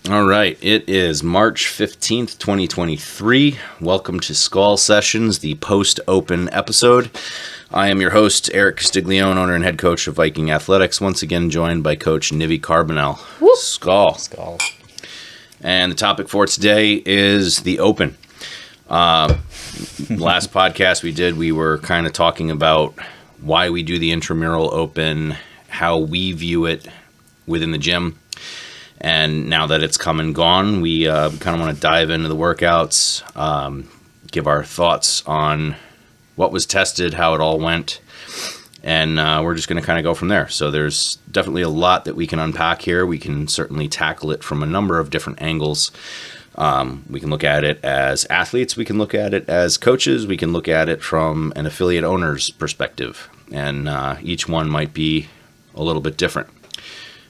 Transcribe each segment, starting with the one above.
All right, it is March 15th, 2023. Welcome to Skol Sessions, the post-open episode. I am your host, Erik Castiglione, owner and head coach of Viking Athletics, once again joined by Coach Nivi Carbonell. Skol. Skol. And the topic for today is the Open. Last podcast we did, we were kind of talking about why we do the intramural Open, how we view it within the gym. And now that it's come and gone, we kind of want to dive into the workouts, give our thoughts on what was tested, how it all went, and we're just going to kind of go from there. So there's definitely a lot that we can unpack here. We can certainly tackle it from a number of different angles. We can look at it as athletes, we can look at it as coaches, we can look at it from an affiliate owner's perspective, and each one might be a little bit different.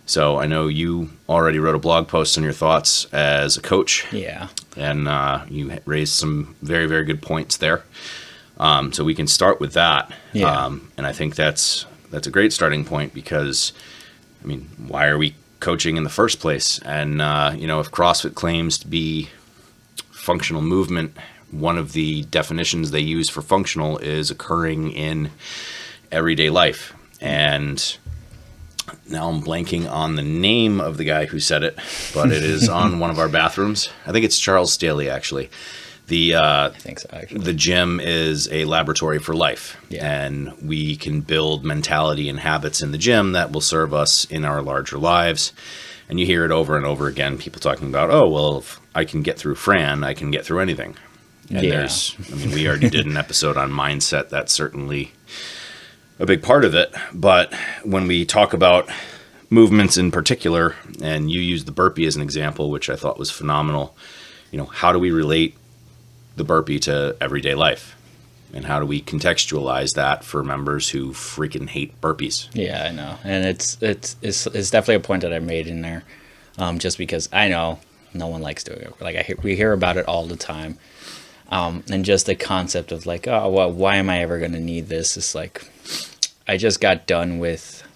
So I know you already wrote a blog post on your thoughts as a coach. Yeah. And you raised some very, very good points there. So we can start with that. Yeah. And I think that's a great starting point because, I mean, why are we coaching in the first place? And, if CrossFit claims to be functional movement, one of the definitions they use for functional is occurring in everyday life. And now I'm blanking on the name of the guy who said it, but it is on one of our bathrooms. I think it's Charles Staley, actually. I think so, actually. The gym is a laboratory for life, and we can build mentality and habits in the gym that will serve us in our larger lives. And you hear it over and over again, people talking about, oh, well, if I can get through Fran, I can get through anything. And we already did an episode on mindset. That's certainly a big part of it. But when we talk about movements in particular, and you use the burpee as an example, which I thought was phenomenal, how do we relate the burpee to everyday life? And how do we contextualize that for members who freaking hate burpees? Yeah, I know. And it's definitely a point that I made in there, just because I know no one likes doing it. Like we hear about it all the time. And just the concept of like, oh, well, why am I ever going to need this? It's like, I just got done with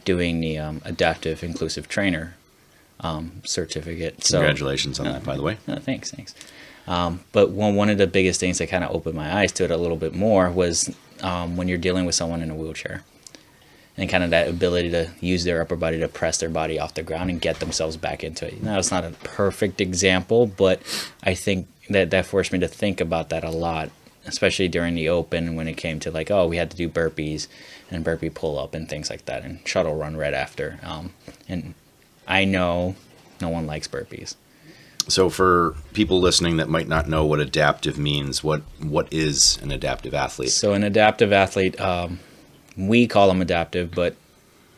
doing the adaptive inclusive trainer certificate. So, congratulations on that, by the way. Thanks. But one of the biggest things that kind of opened my eyes to it a little bit more was when you're dealing with someone in a wheelchair and kind of that ability to use their upper body to press their body off the ground and get themselves back into it. Now, it's not a perfect example, but I think that forced me to think about that a lot, especially during the Open when it came to like, oh, we had to do burpees and burpee pull up and things like that and shuttle run right after. And I know no one likes burpees. So for people listening that might not know what adaptive means, what is an adaptive athlete? So an adaptive athlete, we call them adaptive, but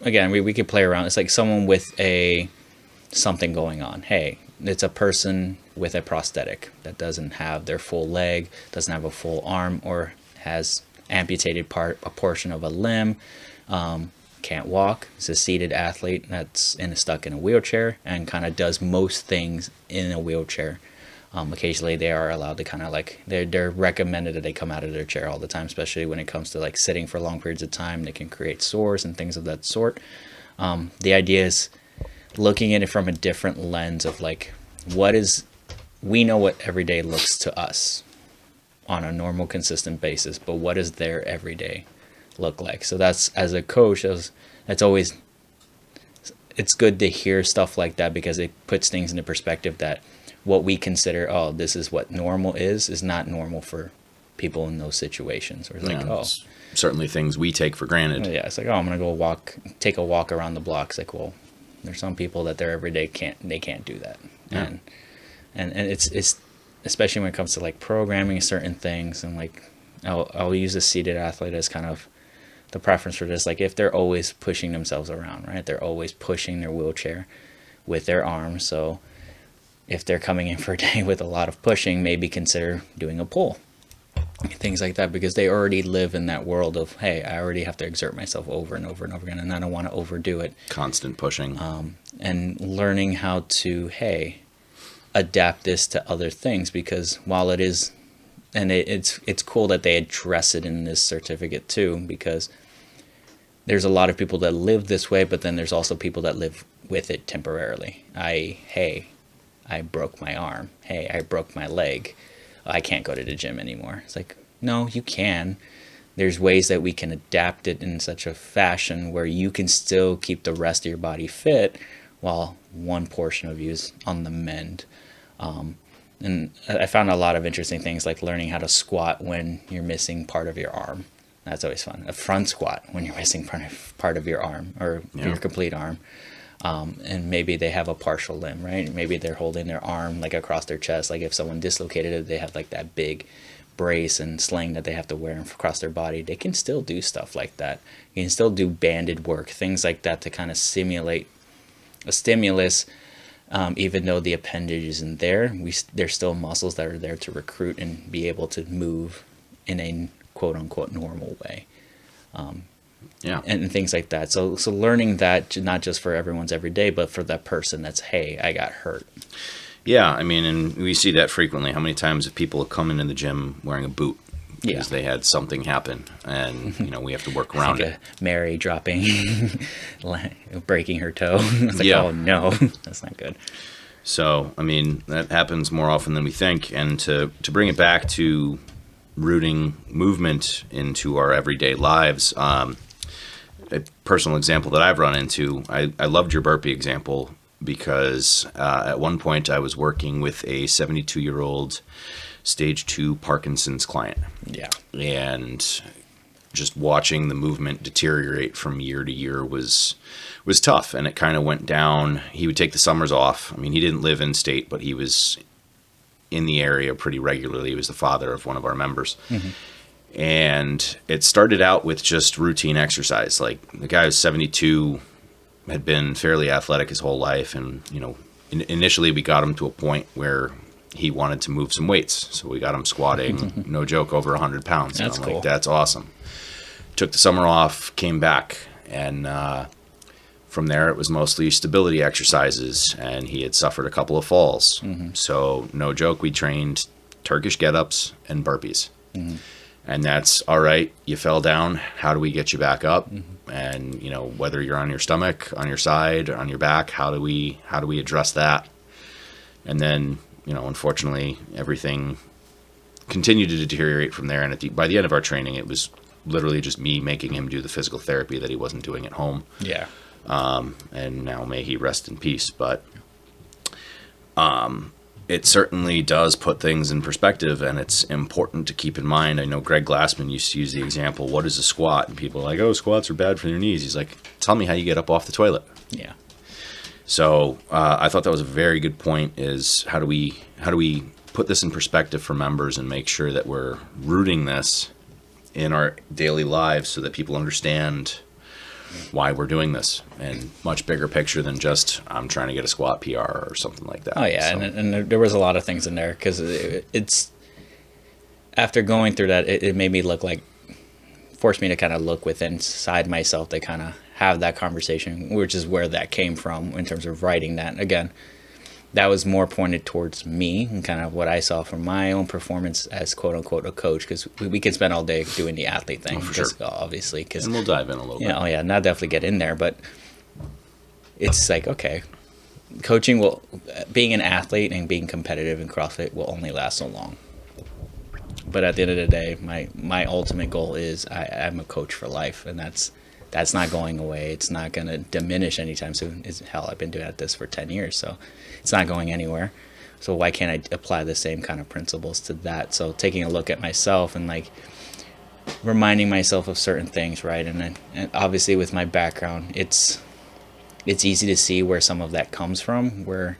again, we could play around. It's like someone with something going on. Hey, it's a person with a prosthetic that doesn't have their full leg, doesn't have a full arm, or has amputated a portion of a limb, can't walk. It's a seated athlete that's stuck in a wheelchair and kind of does most things in a wheelchair. Occasionally they are allowed to kind of like, they're recommended that they come out of their chair all the time, especially when it comes to like sitting for long periods of time. They can create sores and things of that sort. The idea is looking at it from a different lens of like, we know what everyday looks to us on a normal, consistent basis, but what does their everyday look like? So that's, as a coach, it's good to hear stuff like that because it puts things into perspective that what we consider, oh, this is what normal is not normal for people in those situations. Or it's certainly things we take for granted. Yeah, it's like, oh, I'm gonna go take a walk around the block. It's like, well, there's some people that their everyday can't do that. Yeah. And it's especially when it comes to like programming certain things, and like I'll use a seated athlete as kind of the preference for this. Like if they're always pushing themselves around, right? They're always pushing their wheelchair with their arms. So if they're coming in for a day with a lot of pushing, maybe consider doing a pull. Things like that, because they already live in that world of, hey, I already have to exert myself over and over and over again, and I don't want to overdo it. Constant pushing. And learning how to, hey, adapt this to other things, because while it is, and it's cool that they address it in this certificate too, because there's a lot of people that live this way, but then there's also people that live with it temporarily. Hey, I broke my arm. Hey, I broke my leg. I can't go to the gym anymore. It's like, no, you can. There's ways that we can adapt it in such a fashion where you can still keep the rest of your body fit while one portion of you is on the mend. And I found a lot of interesting things, like learning how to squat when you're missing part of your arm. That's always fun. A front squat when you're missing part of your arm or your complete arm. And maybe they have a partial limb, right? Maybe they're holding their arm like across their chest. Like if someone dislocated it, they have like that big brace and sling that they have to wear across their body. They can still do stuff like that. You can still do banded work, things like that to kind of simulate a stimulus. Even though the appendage isn't there, there's still muscles that are there to recruit and be able to move in a quote unquote normal way. And things like that. So learning that, not just for everyone's everyday, but for that person that's, hey, I got hurt. Yeah, I mean, and we see that frequently. How many times have people come into the gym wearing a boot because they had something happen, and we have to work around it. Mary dropping, breaking her toe. It's like, oh no, that's not good. So, I mean, that happens more often than we think. And to bring it back to rooting movement into our everyday lives, a personal example that I've run into, I loved your burpee example, because at one point I was working with a 72-year-old stage 2 Parkinson's client. Yeah. And just watching the movement deteriorate from year to year was tough. And it kind of went down. He would take the summers off. I mean, he didn't live in state, but he was in the area pretty regularly. He was the father of one of our members. Mm-hmm. And it started out with just routine exercise. Like, the guy was 72, had been fairly athletic his whole life. And, initially we got him to a point where he wanted to move some weights. So we got him squatting, no joke, over 100 pounds. That's cool. Like, that's awesome. Took the summer off, came back, and from there it was mostly stability exercises, and he had suffered a couple of falls. Mm-hmm. So no joke, we trained Turkish get-ups and burpees. Mm-hmm. And that's, all right, you fell down, how do we get you back up? Mm-hmm. And, whether you're on your stomach, on your side, on your back, how do we address that? And then, unfortunately, everything continued to deteriorate from there. And by the end of our training, it was literally just me making him do the physical therapy that he wasn't doing at home. Yeah. And now may he rest in peace. But it certainly does put things in perspective, and it's important to keep in mind. I know Greg Glassman used to use the example, what is a squat? And people are like, oh, squats are bad for your knees. He's like, tell me how you get up off the toilet. Yeah. So I thought that was a very good point, is how do we put this in perspective for members and make sure that we're rooting this in our daily lives so that people understand why we're doing this, and much bigger picture than just I'm trying to get a squat PR or something like that. Oh yeah, so. and there was a lot of things in there, because it's after going through that, it made me forced me to kind of look within inside myself to kind of have that conversation, which is where that came from in terms of writing that. Again, that was more pointed towards me and kind of what I saw from my own performance as quote unquote a coach, because we can spend all day doing the athlete thing, for sure. Obviously. And we'll dive in a little bit. Oh yeah, and I'll definitely get in there, but it's like, okay, coaching being an athlete and being competitive in CrossFit will only last so long. But at the end of the day, my ultimate goal is I'm a coach for life, and that's not going away. It's not going to diminish anytime soon. Hell, I've been doing this for 10 years, so it's not going anywhere. So why can't I apply the same kind of principles to that? So taking a look at myself and reminding myself of certain things, right? And obviously with my background, it's easy to see where some of that comes from, where,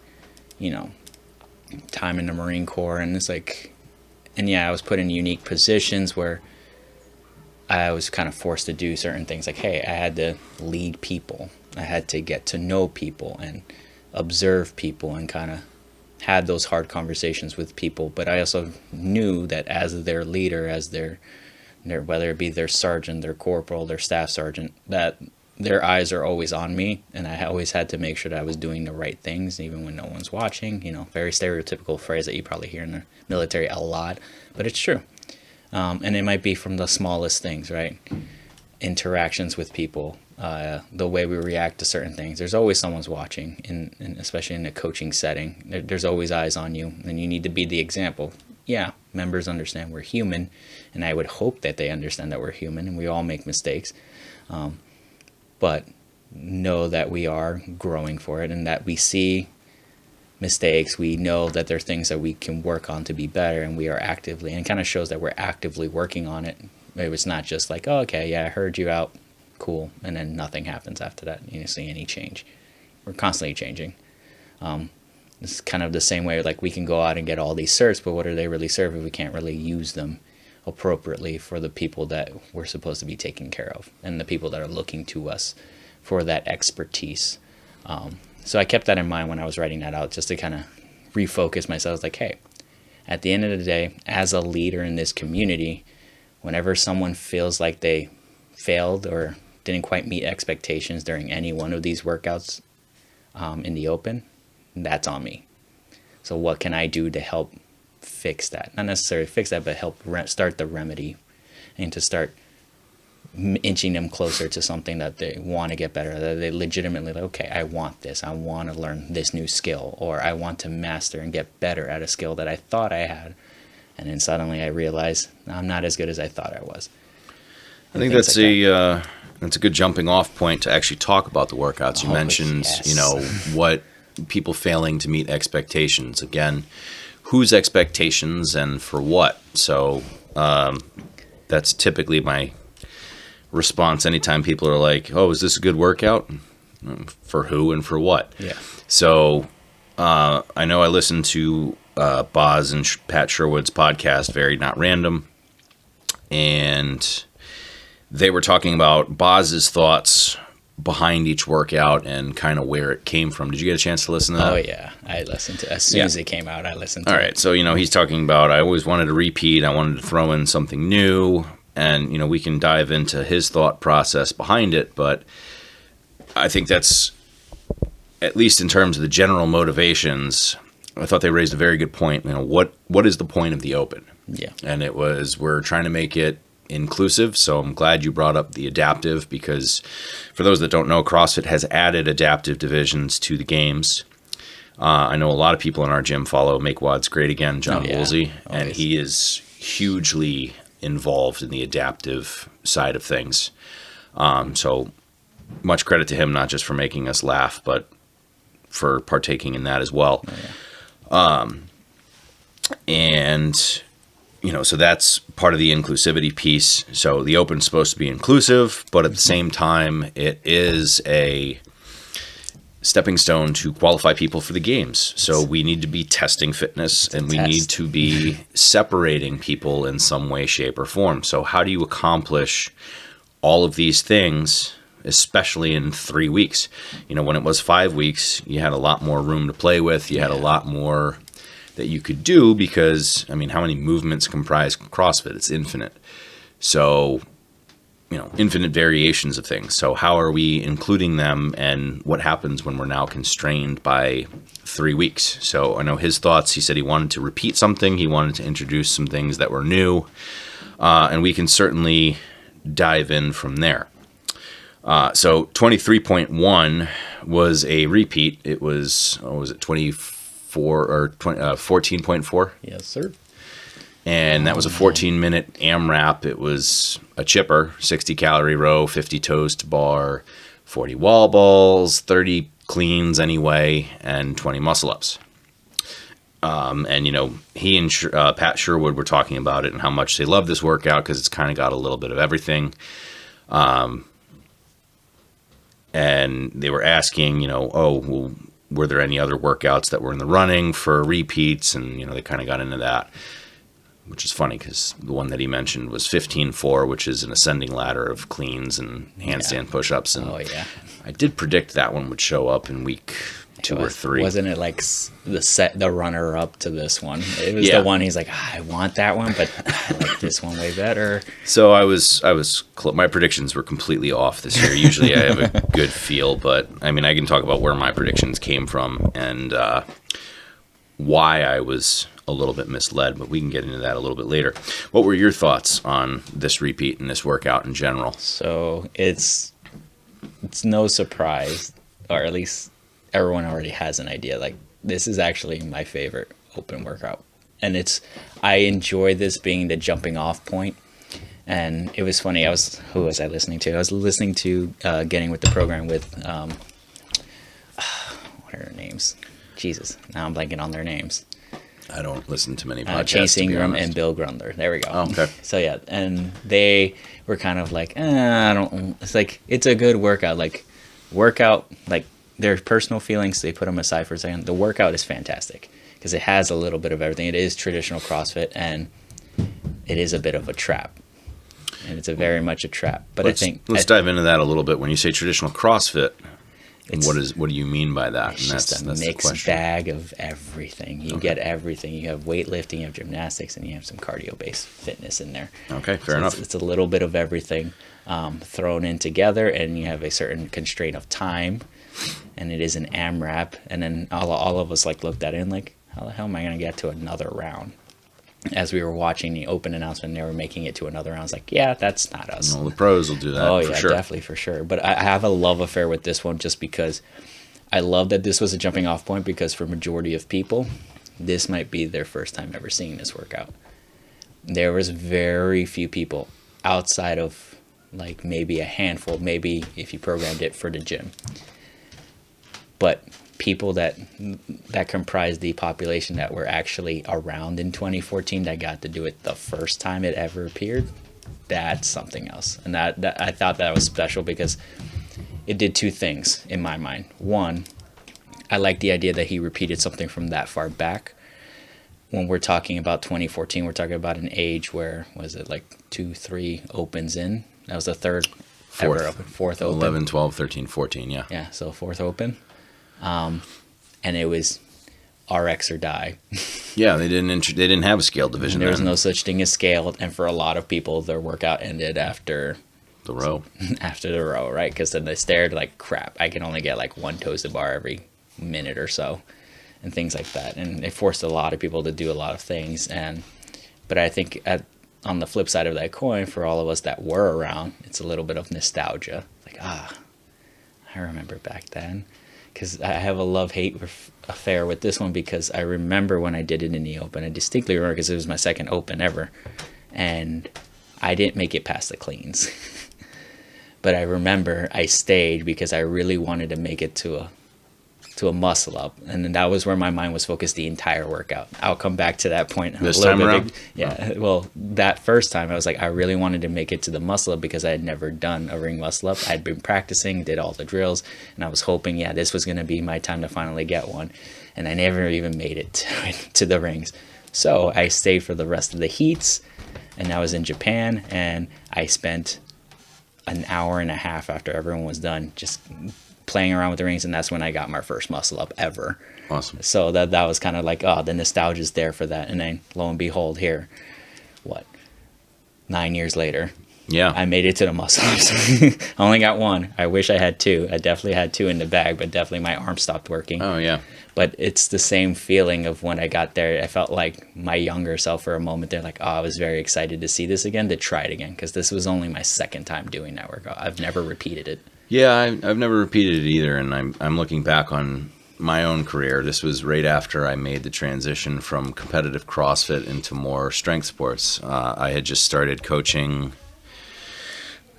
time in the Marine Corps, and it's I was put in unique positions where I was kind of forced to do certain things. Hey, I had to lead people. I had to get to know people and observe people and kind of had those hard conversations with people. But I also knew that as their leader, as their whether it be their sergeant, their corporal, their staff sergeant, that their eyes are always on me, and I always had to make sure that I was doing the right things, even when no one's watching. Very stereotypical phrase that you probably hear in the military a lot, but it's true. And it might be from the smallest things, right? Interactions with people, the way we react to certain things. There's always someone's watching, especially in a coaching setting. There's always eyes on you, and you need to be the example. Yeah, members understand we're human, and I would hope that they understand that we're human, and we all make mistakes. But know that we are growing for it, and that we see mistakes. We know that there are things that we can work on to be better, and we are actively, and it kind of shows that we're actively working on it. It's not just like, oh, okay, yeah, I heard you out, cool, and then nothing happens after that. You don't see any change. We're constantly changing. It's kind of the same way, like we can go out and get all these certs, but what do they really serve if we can't really use them appropriately for the people that we're supposed to be taking care of, and the people that are looking to us for that expertise. So I kept that in mind when I was writing that out, just to kind of refocus myself. I was like, hey, at the end of the day, as a leader in this community, whenever someone feels like they failed or didn't quite meet expectations during any one of these workouts in the open, that's on me. So what can I do to help fix that? Not necessarily fix that, but help start the remedy, and to start inching them closer to something that they want to get better, that they legitimately like, okay, I want this, I want to learn this new skill, or I want to master and get better at a skill that I thought I had, and then suddenly I realize I'm not as good as I thought I was. I think that's like that's a good jumping off point to actually talk about the workouts. You mentioned, yes. What people failing to meet expectations. Again, whose expectations and for what? So that's typically my response anytime people are like, oh, is this a good workout? For who and for what? Yeah. So I know I listened to Boz and Pat Sherwood's podcast, Very Not Random, and they were talking about Boz's thoughts behind each workout and kind of where it came from. Did you get a chance to listen to that? Oh, yeah. I listened to it. As soon as it came out, I listened to it. All right. So, he's talking about, I always wanted to repeat. I wanted to throw in something new. And, we can dive into his thought process behind it. But I think that's, at least in terms of the general motivations, I thought they raised a very good point. What is the point of the Open? Yeah. And it was, we're trying to make it inclusive. So I'm glad you brought up the adaptive, because for those that don't know, CrossFit has added adaptive divisions to the games. I know a lot of people in our gym follow Make WODs Great Again, John Woolsey, and he is hugely involved in the adaptive side of things. So much credit to him, not just for making us laugh, but for partaking in that as well. And so that's part of the inclusivity piece. So the Open's supposed to be inclusive, but at the same time, it is a stepping stone to qualify people for the games. So we need to be testing fitness, and we need to be separating people in some way, shape, or form. So how do you accomplish all of these things, especially in 3 weeks? When it was 5 weeks, you had a lot more room to play with. You had a lot more that you could do, because, how many movements comprise CrossFit? It's infinite. So, infinite variations of things. So how are we including them, and what happens when we're now constrained by 3 weeks? So I know his thoughts. He said he wanted to repeat something. He wanted to introduce some things that were new, and we can certainly dive in from there. So 23.1 was a repeat. It was, 14.4? Yes, sir. And that was a 14-minute AMRAP. It was a chipper, 60-calorie row, 50 toes to bar, 40 wall balls, 30 cleans anyway, and 20 muscle-ups. And, he and Pat Sherwood were talking about it and how much they love this workout, because it's kind of got a little bit of everything. And they were asking, were there any other workouts that were in the running for repeats? And, they kind of got into that, which is funny, because the one that he mentioned was 15.4, which is an ascending ladder of cleans and handstand push-ups. And I did predict that one would show up in week 2 or 3. Wasn't it like the runner-up to this one? It was the one he's like, I want that one, but I like this one way better. So my predictions were completely off this year. Usually I have a good feel, but I can talk about where my predictions came from and why I was a little bit misled, but we can get into that a little bit later. What were your thoughts on this repeat and this workout in general? So it's it's no surprise, or at least everyone already has an idea. Like, this is actually my favorite open workout. And I enjoy this being the jumping off point. And it was funny. Who was I listening to? I was listening to Getting with the Program with, what are their names? Jesus, now I'm blanking on their names. I don't listen to many podcasts. Chase Ingram and Bill Grundler. There we go. Oh, okay. So yeah, and they were kind of like, I don't. It's like, it's a good workout. Like, their personal feelings, they put them aside for a second. The workout is fantastic because it has a little bit of everything. It is traditional CrossFit, and it is a bit of a trap. And it's very much a trap. But let's dive into that a little bit. When you say traditional CrossFit, what do you mean by that? It's just a mixed bag of everything. You get everything. You have weightlifting, you have gymnastics, and you have some cardio-based fitness in there. Okay, fair enough. It's a little bit of everything thrown in together, and you have a certain constraint of time, and it is an AMRAP. And then all of us looked at it and how the hell am I going to get to another round? As we were watching the open announcement, and they were making it to another round. I was like, yeah, that's not us. Well, the pros will do that. Oh, for yeah, sure. definitely, for sure. But I have a love affair with this one just because I love that this was a jumping off point, because for majority of people, this might be their first time ever seeing this workout. There was very few people outside of maybe a handful, maybe if you programmed it for the gym. But people that comprise the population that were actually around in 2014 that got to do it the first time it ever appeared, that's something else. And that I thought that was special because it did two things in my mind. One, I like the idea that he repeated something from that far back. When we're talking about 2014, we're talking about an age where, was it 2-3 opens in? That was the fourth open. 11, 12, 13, 14, yeah. Yeah, so fourth open. And it was RX or die. Yeah, they didn't have a scale division. There was no such thing as scale, and for a lot of people, their workout ended after the row. After the row, right? Because then they stared crap. I can only get one toasted bar every minute or so, and things like that. And it forced a lot of people to do a lot of things. But I think on the flip side of that coin, for all of us that were around, it's a little bit of nostalgia. I remember back then. Because I have a love-hate affair with this one, because I remember when I did it in the open. I distinctly remember because it was my second open ever. And I didn't make it past the cleans. But I remember I stayed because I really wanted to make it to a muscle up. And then that was where my mind was focused the entire workout. I'll come back to that point. This time around? Yeah. Well, that first time I was I really wanted to make it to the muscle up because I had never done a ring muscle up. I'd been practicing, did all the drills, and I was hoping, this was going to be my time to finally get one. And I never even made it to the rings. So I stayed for the rest of the heats, and I was in Japan, and I spent an hour and a half after everyone was done just playing around with the rings, and that's when I got my first muscle up ever. Awesome. So that was kind of the nostalgia's there for that. And then lo and behold, here, 9 years later, I made it to the muscle ups. I only got one. I wish I had two. I definitely had two in the bag, but definitely my arm stopped working. Oh yeah. But it's the same feeling of when I got there. I felt like my younger self for a moment there. I was very excited to see this again, to try it again, because this was only my second time doing that workout. I've never repeated it. Yeah, I've never repeated it either, and I'm looking back on my own career. This was right after I made the transition from competitive CrossFit into more strength sports. I had just started coaching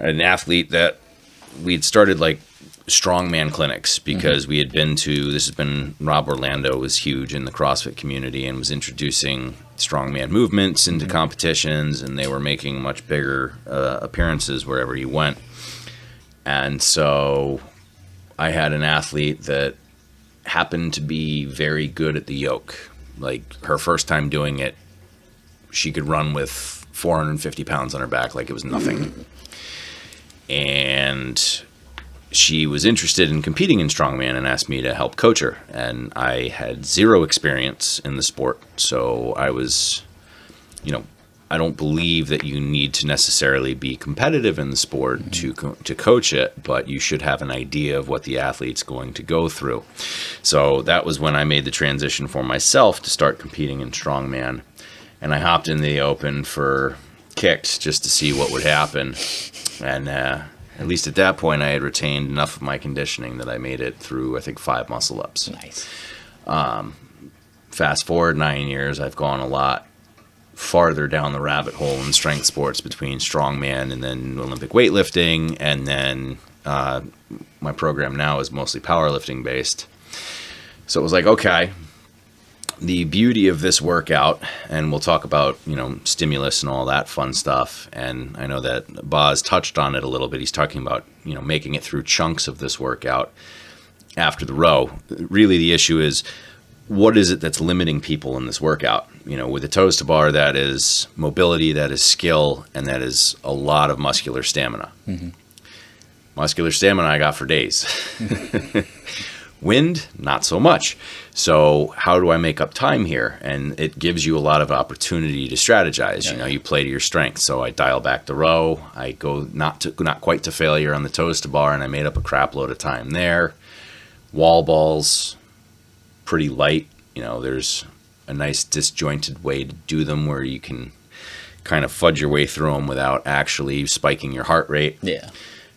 an athlete that we'd started strongman clinics, because we had been Rob Orlando was huge in the CrossFit community and was introducing strongman movements into competitions, and they were making much bigger appearances wherever you went. And so I had an athlete that happened to be very good at the yoke. Her first time doing it, she could run with 450 pounds on her back like it was nothing. And she was interested in competing in strongman and asked me to help coach her. And I had zero experience in the sport, so I was, I don't believe that you need to necessarily be competitive in the sport to coach it, but you should have an idea of what the athlete's going to go through. So that was when I made the transition for myself to start competing in strongman. And I hopped in the open for kicks just to see what would happen. And at least at that point, I had retained enough of my conditioning that I made it through, I think, 5 muscle ups. Nice. Fast forward 9 years, I've gone a lot farther down the rabbit hole in strength sports between strongman and then Olympic weightlifting, and then my program now is mostly powerlifting based. So it was like, okay, the beauty of this workout, and we'll talk about, stimulus and all that fun stuff. And I know that Boz touched on it a little bit. He's talking about, making it through chunks of this workout after the row. Really, the issue is, what is it that's limiting people in this workout? With the toes to bar, that is mobility, that is skill, and that is a lot of muscular stamina. Mm-hmm. Muscular stamina I got for days. Wind, not so much. So how do I make up time here? And it gives you a lot of opportunity to strategize. Yeah. You play to your strengths. So I dial back the row. I go not quite to failure on the toes to bar, and I made up a crap load of time there. Wall balls, pretty light. There's a nice disjointed way to do them where you can kind of fudge your way through them without actually spiking your heart rate. Yeah.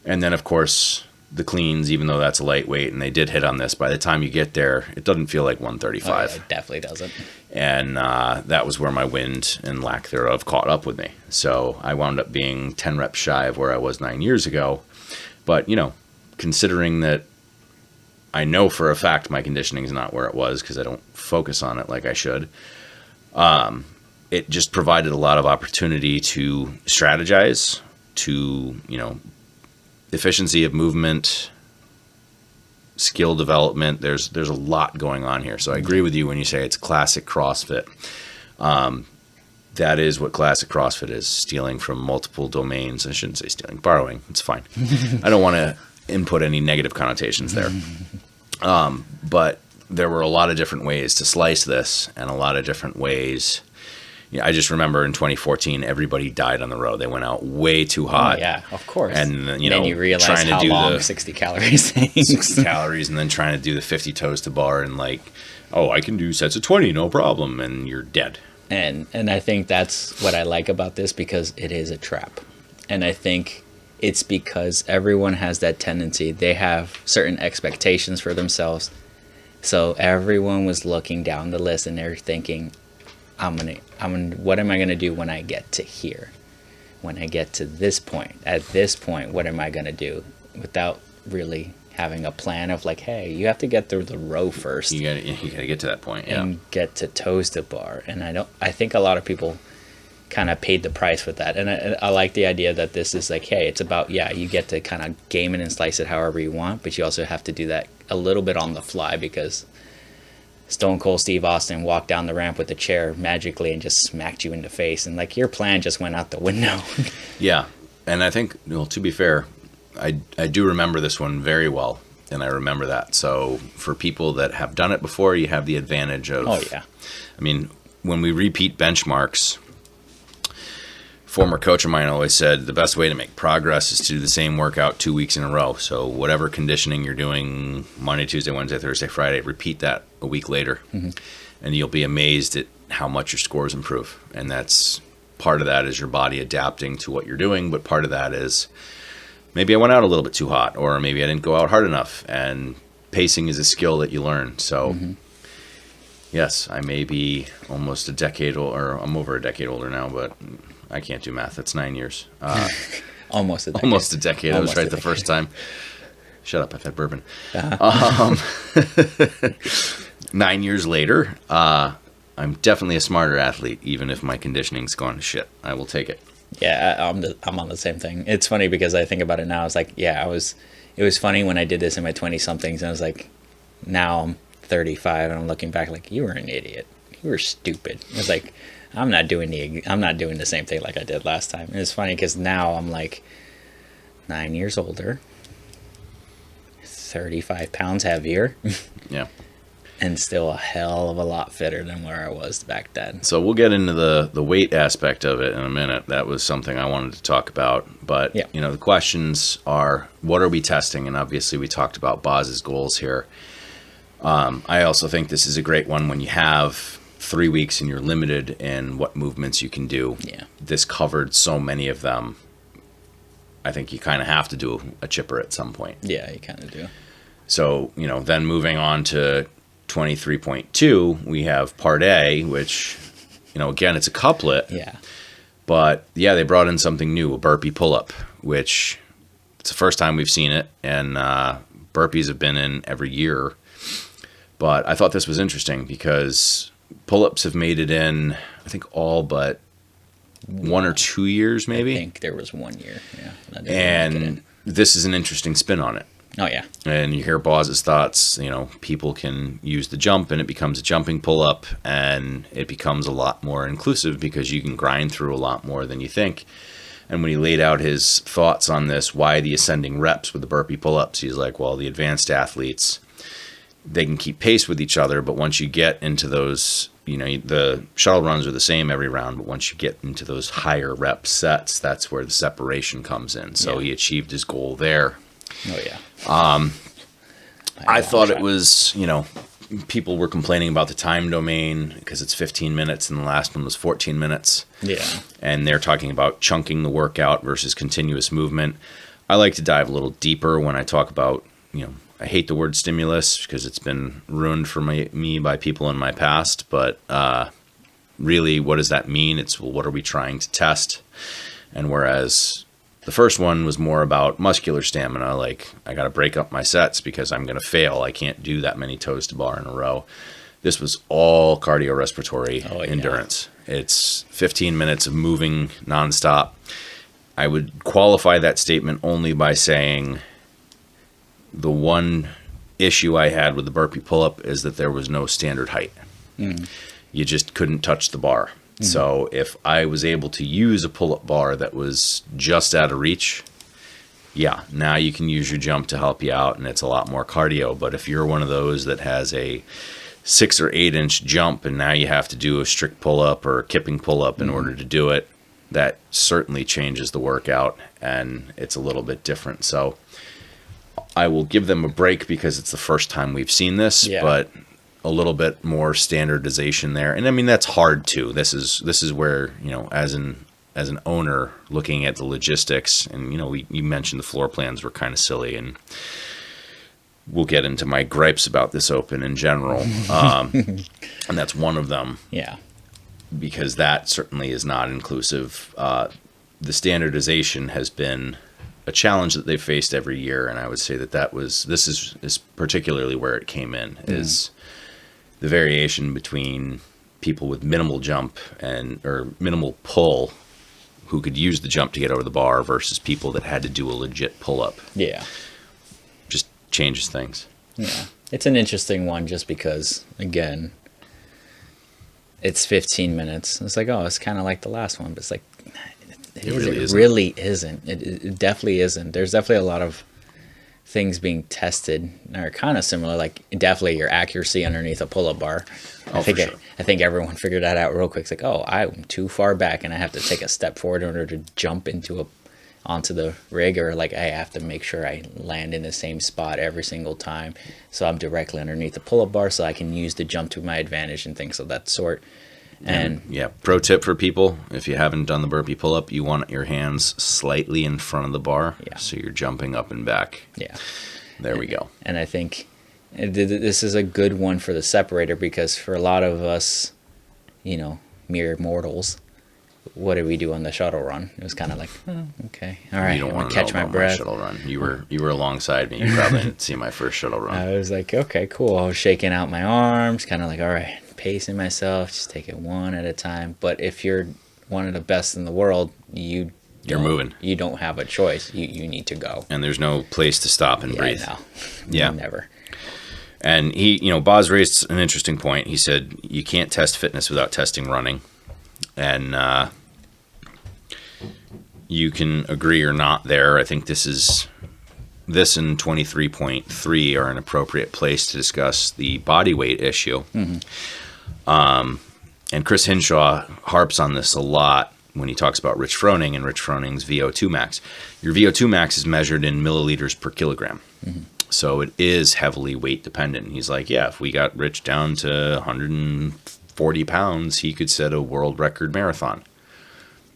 And then, of course, the cleans, even though that's a lightweight, and they did hit on this, by the time you get there, it doesn't feel like 135. Oh, yeah, it definitely doesn't. And that was where my wind and lack thereof caught up with me. So I wound up being 10 reps shy of where I was 9 years ago. But, considering that I know for a fact my conditioning is not where it was because I don't focus on it like I should, it just provided a lot of opportunity to strategize, to, efficiency of movement, skill development. There's a lot going on here. So I agree with you when you say it's classic CrossFit. That is what classic CrossFit is, stealing from multiple domains. I shouldn't say stealing, borrowing. It's fine. I don't want to input any negative connotations there. But there were a lot of different ways to slice this, and a lot of different ways. I just remember in 2014, everybody died on the road. They went out way too hot. Oh, yeah, of course. And then you realize how long 60 calories takes. 60 calories, and then trying to do the 50 toes to bar, and I can do sets of 20, no problem, and you're dead. And I think that's what I like about this, because it is a trap. And I think it's because everyone has that tendency. They have certain expectations for themselves. So everyone was looking down the list and they're thinking, what am I gonna do when I get to here? When I get to this point? At this point, what am I gonna do? Without really having a plan of hey, you have to get through the row first. You gotta get to that point, yeah. And get to toes to bar. And I think a lot of people kind of paid the price with that. And I like the idea that this is hey, it's about, you get to kind of game it and slice it however you want, but you also have to do that a little bit on the fly, because Stone Cold Steve Austin walked down the ramp with a chair magically and just smacked you in the face, and your plan just went out the window. Yeah. And I think, to be fair, I do remember this one very well, and I remember that. So for people that have done it before, you have the advantage of, oh yeah, I mean, when we repeat benchmarks, former coach of mine always said the best way to make progress is to do the same workout 2 weeks in a row. So whatever conditioning you're doing Monday, Tuesday, Wednesday, Thursday, Friday, repeat that a week later. Mm-hmm. And you'll be amazed at how much your scores improve. And that's part of that is your body adapting to what you're doing. But part of that is maybe I went out a little bit too hot, or maybe I didn't go out hard enough. And pacing is a skill that you learn. So yes, I may be almost a decade older, or I'm over a decade older now, but I can't do math. That's 9 years. Almost a decade. Almost a decade. I was right the first time. Shut up. I've had bourbon. 9 years later, I'm definitely a smarter athlete, even if my conditioning's gone to shit. I will take it. Yeah, I'm on the same thing. It's funny because I think about it now. It's it was funny when I did this in my 20-somethings, and I was now I'm 35, and I'm looking back you were an idiot. You were stupid. It was I'm not doing the same thing like I did last time. And it's funny because now I'm 9 years older, 35 pounds heavier. Yeah. And still a hell of a lot fitter than where I was back then. So we'll get into the weight aspect of it in a minute. That was something I wanted to talk about. But, the questions are, what are we testing? And obviously we talked about Boz's goals here. I also think this is a great one when you have 3 weeks and you're limited in what movements you can do. Yeah. This covered so many of them. I think you kind of have to do a chipper at some point. Yeah, you kind of do. So, then moving on to 23.2, we have part A, which, again, it's a couplet. Yeah. But yeah, they brought in something new, a burpee pull-up, which it's the first time we've seen it, and burpees have been in every year. But I thought this was interesting because pull-ups have made it in, I think, all but 1 or 2 years, maybe. I think there was 1 year, yeah. And this is an interesting spin on it. Oh, yeah. And you hear Boz's thoughts, people can use the jump and it becomes a jumping pull-up, and it becomes a lot more inclusive because you can grind through a lot more than you think. And when he laid out his thoughts on this, why the ascending reps with the burpee pull-ups, he's like, well, the advanced athletes, they can keep pace with each other, but once you get into those, the shuttle runs are the same every round, but once you get into those higher rep sets, that's where the separation comes in. So he achieved his goal there. Oh, yeah. I thought it was, people were complaining about the time domain because it's 15 minutes and the last one was 14 minutes. Yeah. And they're talking about chunking the workout versus continuous movement. I like to dive a little deeper when I talk about, I hate the word stimulus because it's been ruined for me by people in my past. But really, what does that mean? It's, well, what are we trying to test? And whereas the first one was more about muscular stamina, like I got to break up my sets because I'm going to fail. I can't do that many toes to bar in a row. This was all cardiorespiratory endurance. It's 15 minutes of moving nonstop. I would qualify that statement only by saying the one issue I had with the burpee pull-up is that there was no standard height. You just couldn't touch the bar. So if I was able to use a pull-up bar that was just out of reach, now you can use your jump to help you out, and it's a lot more cardio. But if you're one of those that has a 6 or 8 inch jump and now you have to do a strict pull-up or a kipping pull-up in order to do it, that certainly changes the workout, and it's a little bit different. So I will give them a break because it's the first time we've seen this, but a little bit more standardization there. And I mean, that's hard too. This is where, as an owner looking at the logistics, and, you mentioned the floor plans were kind of silly, and we'll get into my gripes about this open in general. And that's one of them. Yeah. Because that certainly is not inclusive. The standardization has been a challenge that they've faced every year. And I would say this is particularly where it came in, is the variation between people with minimal jump or minimal pull who could use the jump to get over the bar versus people that had to do a legit pull-up. Yeah. Just changes things. Yeah. It's an interesting one just because, again, it's 15 minutes. It's like, it's kind of like the last one, but it's like, it really isn't. It definitely isn't. There's definitely a lot of things being tested are kind of similar, like definitely your accuracy underneath a pull-up bar. I think everyone figured that out real quick. It's like, I'm too far back and I have to take a step forward in order to jump onto the rig, or like I have to make sure I land in the same spot every single time, so I'm directly underneath the pull-up bar so I can use the jump to my advantage and things of that sort. And pro tip for people, if you haven't done the burpee pull-up, you want your hands slightly in front of the bar, so you're jumping up and back. There we go. And I think this is a good one for the separator, because for a lot of us, mere mortals, what did we do on the shuttle run? It was kind of like, okay, all right, you don't want to catch know about my breath. My shuttle run. You were alongside me. You probably didn't see my first shuttle run. I was like, okay, cool. I was shaking out my arms, kind of like, all right, pacing myself, just take it one at a time. But if you're one of the best in the world, you're moving. You don't have a choice. You need to go. And there's no place to stop and breathe. No. Yeah. Never. And Boz raised an interesting point. He said you can't test fitness without testing running. And you can agree or not there. I think this and 23.3 are an appropriate place to discuss the body weight issue. And Chris Hinshaw harps on this a lot when he talks about Rich Froning and Rich Froning's VO2 max. Your VO2 max is measured in milliliters per kilogram. So it is heavily weight dependent. He's like, if we got Rich down to 140 pounds, he could set a world record marathon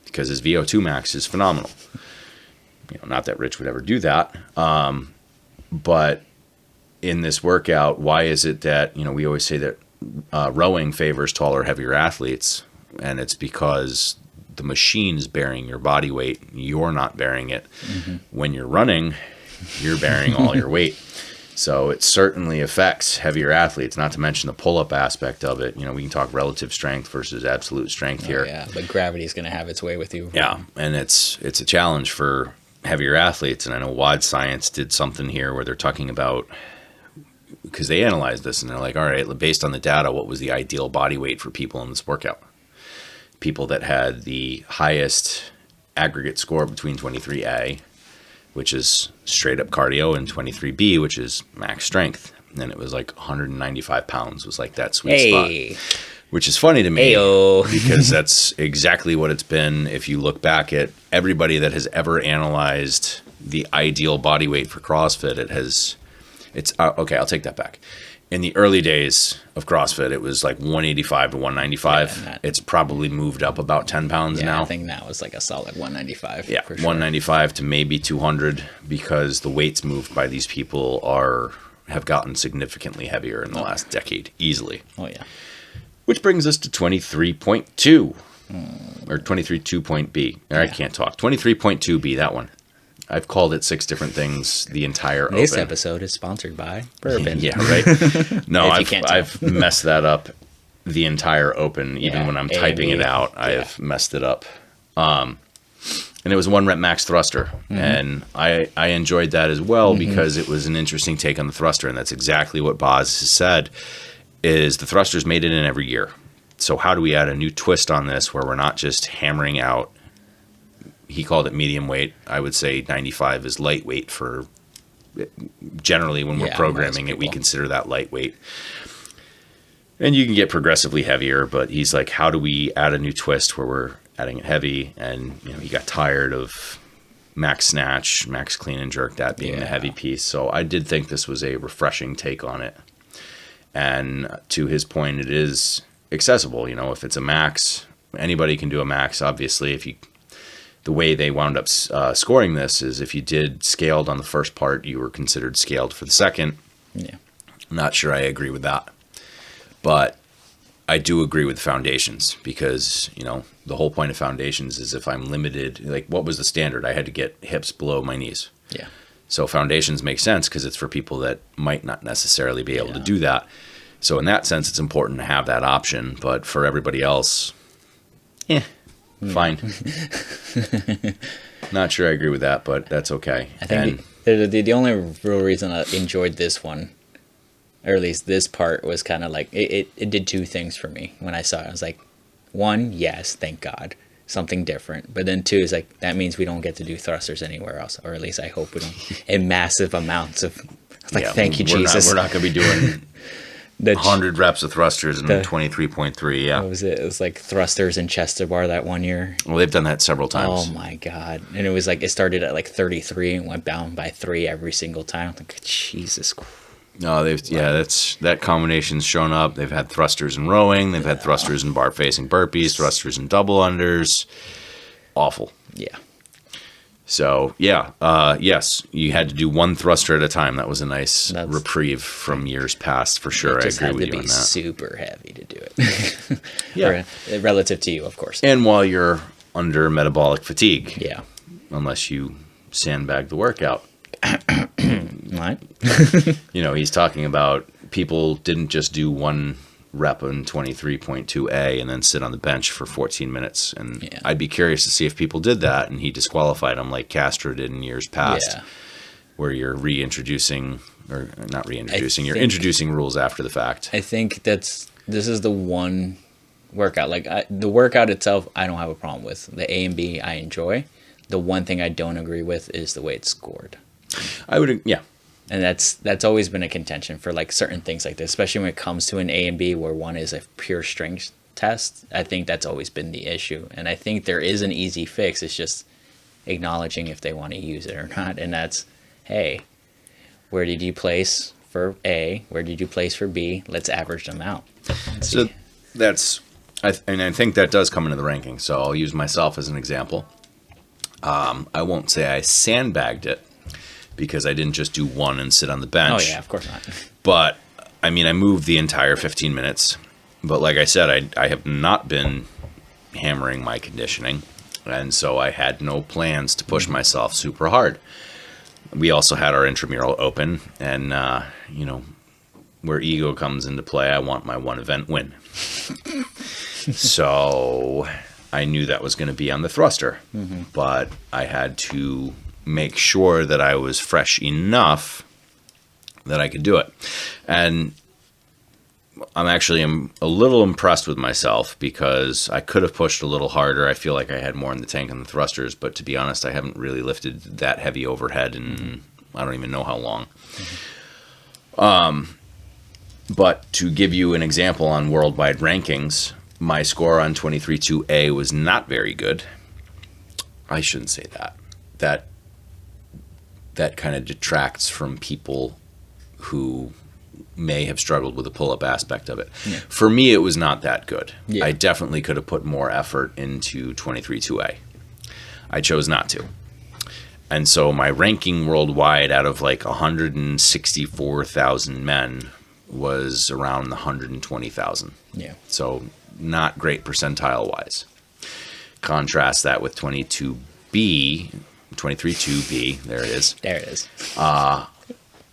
because his VO2 max is phenomenal. not that Rich would ever do that. But in this workout, why is it that, we always say that rowing favors taller, heavier athletes, and it's because the machine's bearing your body weight. You're not bearing it. When you're running, you're bearing all your weight. So it certainly affects heavier athletes, not to mention the pull-up aspect of it. We can talk relative strength versus absolute strength here. Yeah, but gravity is going to have its way with you. Yeah, and it's a challenge for heavier athletes. And I know WOD Science did something here where they're talking about, because they analyzed this and they're like, all right, based on the data, what was the ideal body weight for people in this workout? People that had the highest aggregate score between 23A, which is straight up cardio, and 23B, which is max strength. And it was like 195 pounds was like that sweet spot, which is funny to me because that's exactly what it's been. If you look back at everybody that has ever analyzed the ideal body weight for CrossFit, it's okay. I'll take that back. In the early days of CrossFit, it was like 185 to 195. Yeah, it's probably moved up about 10 pounds now. I think now it's like a solid 195. Yeah, for sure. 195 to maybe 200 because the weights moved by these people have gotten significantly heavier in the last decade, easily. Oh, yeah. Which brings us to 23.2 or 23.2.B. I can't talk. 23.2B, that one. I've called it 6 different things the entire Open. This episode is sponsored by bourbon. Yeah, right. No, I've messed that up the entire Open. Even when I'm typing it out, I've messed it up. And it was 1 rep max thruster. And I enjoyed that as well because it was an interesting take on the thruster. And that's exactly what Boz has said, is the thruster's made it in every year. So how do we add a new twist on this where we're not just hammering out, he called it medium weight. I would say 95 is lightweight for generally when we're programming it, we consider that lightweight. And you can get progressively heavier, but he's like, how do we add a new twist where we're adding it heavy? And he got tired of max snatch, max clean and jerk, that being the heavy piece. So I did think this was a refreshing take on it. And to his point, it is accessible. If it's a max, anybody can do a max. Obviously, the way they wound up scoring this is if you did scaled on the first part, you were considered scaled for the second. Yeah. I'm not sure I agree with that. But I do agree with foundations because, the whole point of foundations is if I'm limited, like what was the standard? I had to get hips below my knees. Yeah. So foundations make sense because it's for people that might not necessarily be able to do that. So in that sense, it's important to have that option. But for everybody else, fine. Not sure I agree with that, but that's okay. I think the only real reason I enjoyed this one, or at least this part, was kind of like it did 2 things for me when I saw it. I was like, 1, yes, thank God, something different. But then 2 is like, that means we don't get to do thrusters anywhere else, or at least I hope we don't, in massive amounts of. Like, thank you, Jesus. We're not going to be doing 100 reps of thrusters and 23.3, yeah. What was it? It was like thrusters and chest to bar that one year. Well, they've done that several times. Oh, my God. And it was like, it started at like 33 and went down by 3 every single time. I'm like, Jesus Christ. No, that combination's shown up. They've had thrusters in rowing. They've had thrusters in bar facing burpees, thrusters in double unders. Awful. Yeah. So, yes, you had to do 1 thruster at a time. That was a nice reprieve from years past, for sure. I agree with you on that. Super heavy to do it. Yeah. Or, relative to you, of course. And while you're under metabolic fatigue. Yeah. Unless you sandbag the workout. What? He's talking about people didn't just do 1 rep in 23.2A and then sit on the bench for 14 minutes. And I'd be curious to see if people did that, and he disqualified them like Castro did in years past, where you're reintroducing, or not reintroducing, you're introducing rules after the fact. I think this is the one workout. Like the workout itself, I don't have a problem with. The A and B, I enjoy. The one thing I don't agree with is the way it's scored. I would, yeah. And that's always been a contention for like certain things like this, especially when it comes to an A and B where one is a pure strength test. I think that's always been the issue. And I think there is an easy fix. It's just acknowledging if they want to use it or not. And that's, hey, where did you place for A? Where did you place for B? Let's average them out. So I think that does come into the ranking. So I'll use myself as an example. I won't say I sandbagged it because I didn't just do one and sit on the bench. Oh, yeah, of course not. But, I mean, I moved the entire 15 minutes. But like I said, I have not been hammering my conditioning. And so I had no plans to push myself super hard. We also had our intramural open. And, where ego comes into play, I want my one event win. So I knew that was going to be on the thruster. But I had to make sure that I was fresh enough that I could do it. And I'm a little impressed with myself because I could have pushed a little harder. I feel like I had more in the tank on the thrusters, but to be honest, I haven't really lifted that heavy overhead in I don't even know how long. But to give you an example on worldwide rankings, my score on 23.2A was not very good. I shouldn't say that. That kind of detracts from people who may have struggled with the pull-up aspect of it. Yeah. For me, it was not that good. Yeah. I definitely could have put more effort into 23.2A. I chose not to. And so my ranking worldwide out of like 164,000 men was around the 120,000. Yeah. So not great percentile-wise. Contrast that with 23.2B, there it is. There it is.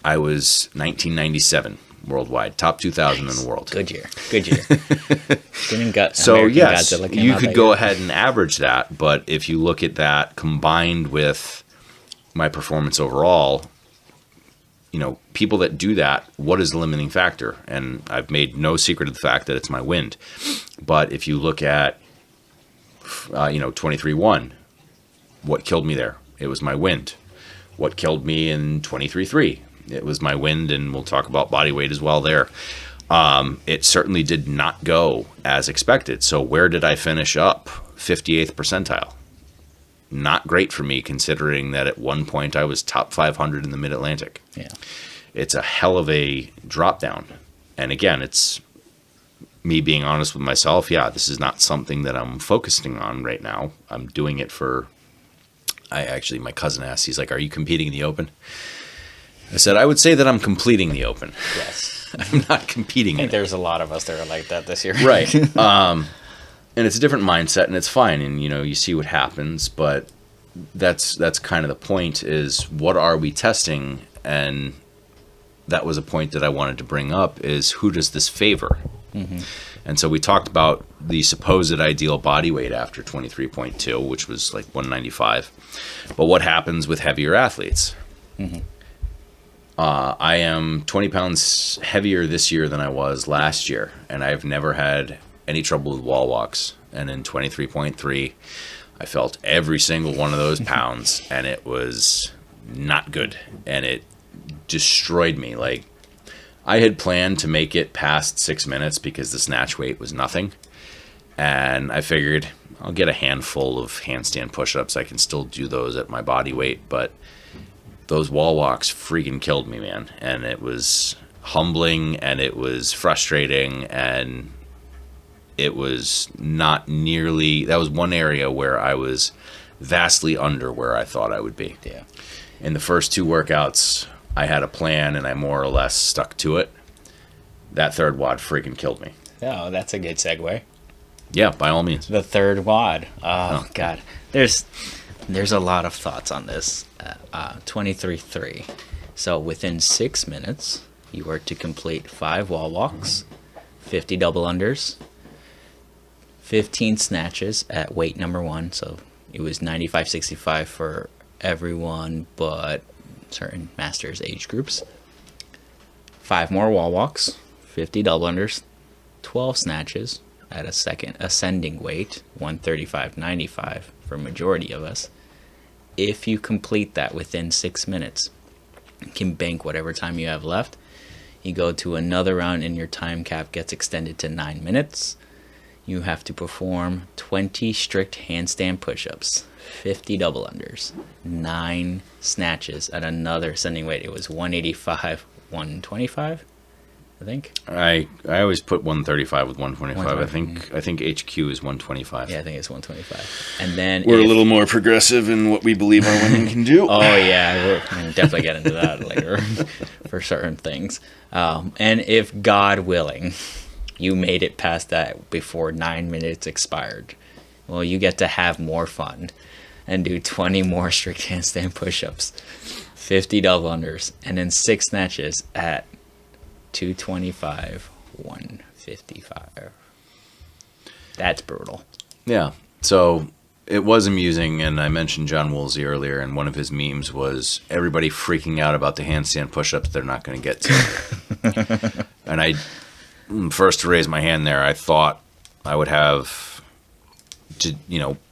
I was 1997 worldwide, top 2,000 in the world. Good year. Didn't gut. So American yes, Godzilla you could go ahead and average that, but if you look at that combined with my performance overall, people that do that, what is the limiting factor? And I've made no secret of the fact that it's my wind. But if you look at, 23.1, what killed me there? It was my wind. What killed me in 23.3? It was my wind, and we'll talk about body weight as well there. It certainly did not go as expected. So where did I finish up? 58th percentile. Not great for me, considering that at one point I was top 500 in the Mid-Atlantic. Yeah. It's a hell of a drop down. And again, it's me being honest with myself. Yeah, this is not something that I'm focusing on right now. I'm doing it for... my cousin asked, he's like, are you competing in the Open? I said, I would say that I'm completing the Open. Yes. I'm not competing in it. There's a lot of us that are like that this year. Right. And it's a different mindset, and it's fine. And, you see what happens. But that's kind of the point is, what are we testing? And that was a point that I wanted to bring up is, who does this favor? Mm-hmm. And so we talked about the supposed ideal body weight after 23.2, which was like 195. But what happens with heavier athletes? Mm-hmm. I am 20 pounds heavier this year than I was last year, and I've never had any trouble with wall walks. And in 23.3, I felt every single one of those pounds, and it was not good, and it destroyed me. Like, I had planned to make it past 6 minutes because the snatch weight was nothing. And I figured I'll get a handful of handstand push-ups. I can still do those at my body weight. But those wall walks freaking killed me, man. And it was humbling, and it was frustrating, and it was not nearly... That was one area where I was vastly under where I thought I would be. Yeah. In the first two workouts, I had a plan, and I more or less stuck to it. That third WOD freaking killed me. Oh, that's a good segue. Yeah, by all means. The third WOD. Oh, God. There's a lot of thoughts on this. 23.3. So within 6 minutes, you were to complete 5 wall walks, 50 double unders, 15 snatches at weight number 1. So it was 95-65 for everyone but certain masters age groups. 5 more wall walks, 50 double unders, 12 snatches at a second ascending weight, 135-95 for majority of us. If you complete that within 6 minutes, you can bank whatever time you have left. You go to another round, and your time cap gets extended to 9 minutes. You have to perform 20 strict handstand push-ups, 50 double unders, 9 snatches at another ascending weight. It was 185, 125. I think. I always put 135 with 125. 125, I think HQ is 125. Yeah, I think it's 125. And then We're a little more progressive in what we believe our women can do. Oh yeah, we're gonna definitely get into that later for certain things. And if God willing, you made it past that before 9 minutes expired, well, you get to have more fun and do 20 more strict handstand push-ups, 50 double unders, and then 6 snatches at 225, 155. That's brutal. Yeah. So it was amusing, and I mentioned John Woolsey earlier, and one of his memes was everybody freaking out about the handstand push-ups they're not going to get to. And I, first to raise my hand there, I thought I would have to,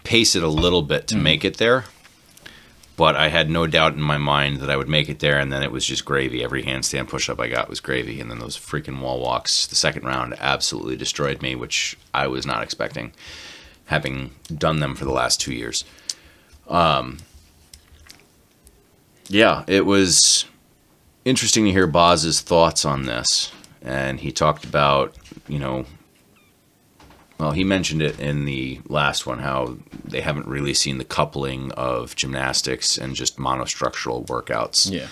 pace it a little bit to make it there. But I had no doubt in my mind that I would make it there, and then it was just gravy. Every handstand push-up I got was gravy, and then those freaking wall walks, the second round absolutely destroyed me, which I was not expecting, having done them for the last 2 years. Yeah, it was interesting to hear Boz's thoughts on this, and he talked about, well, he mentioned it in the last one, how they haven't really seen the coupling of gymnastics and just monostructural workouts. Yeah.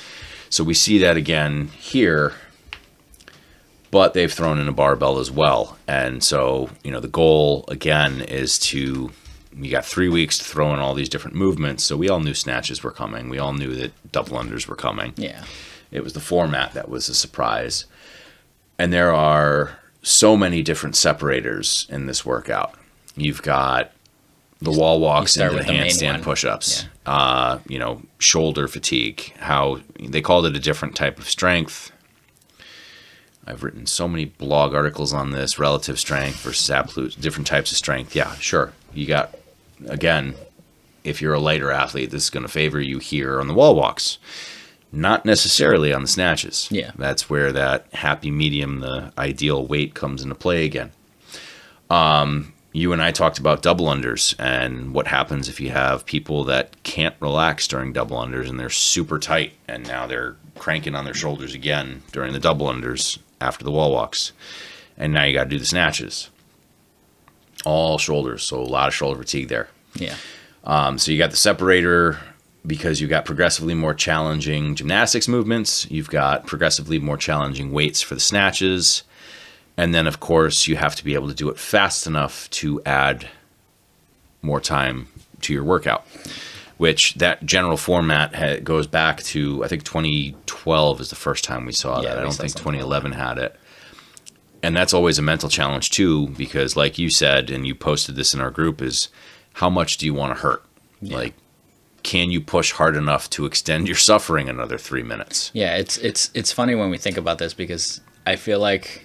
So we see that again here, but they've thrown in a barbell as well. And so, the goal, again, is you got 3 weeks to throw in all these different movements. So we all knew snatches were coming. We all knew that double unders were coming. Yeah. It was the format that was a surprise. And there are so many different separators in this workout. You've got the wall walks and the handstand push-ups, Yeah. Shoulder fatigue, how they called it a different type of strength. I've written so many blog articles on this, relative strength versus absolute, different types of strength. Yeah, sure. You got, again, if you're a lighter athlete, this is going to favor you here on the wall walks. Not necessarily on the snatches. Yeah. That's where that happy medium, the ideal weight, comes into play again. You and I talked about double unders and what happens if you have people that can't relax during double unders and they're super tight and now they're cranking on their shoulders again during the double unders after the wall walks. And now you got to do the snatches. All shoulders, so a lot of shoulder fatigue there. Yeah. So you got the separator, because you've got progressively more challenging gymnastics movements. You've got progressively more challenging weights for the snatches. And then, of course, you have to be able to do it fast enough to add more time to your workout, which that general format goes back to, I think 2012 is the first time we saw that. I don't think 2011 had it. And that's always a mental challenge, too, because like you said, and you posted this in our group, is how much do you want to hurt? Yeah. Like, can you push hard enough to extend your suffering another 3 minutes? Yeah, it's funny when we think about this, because I feel like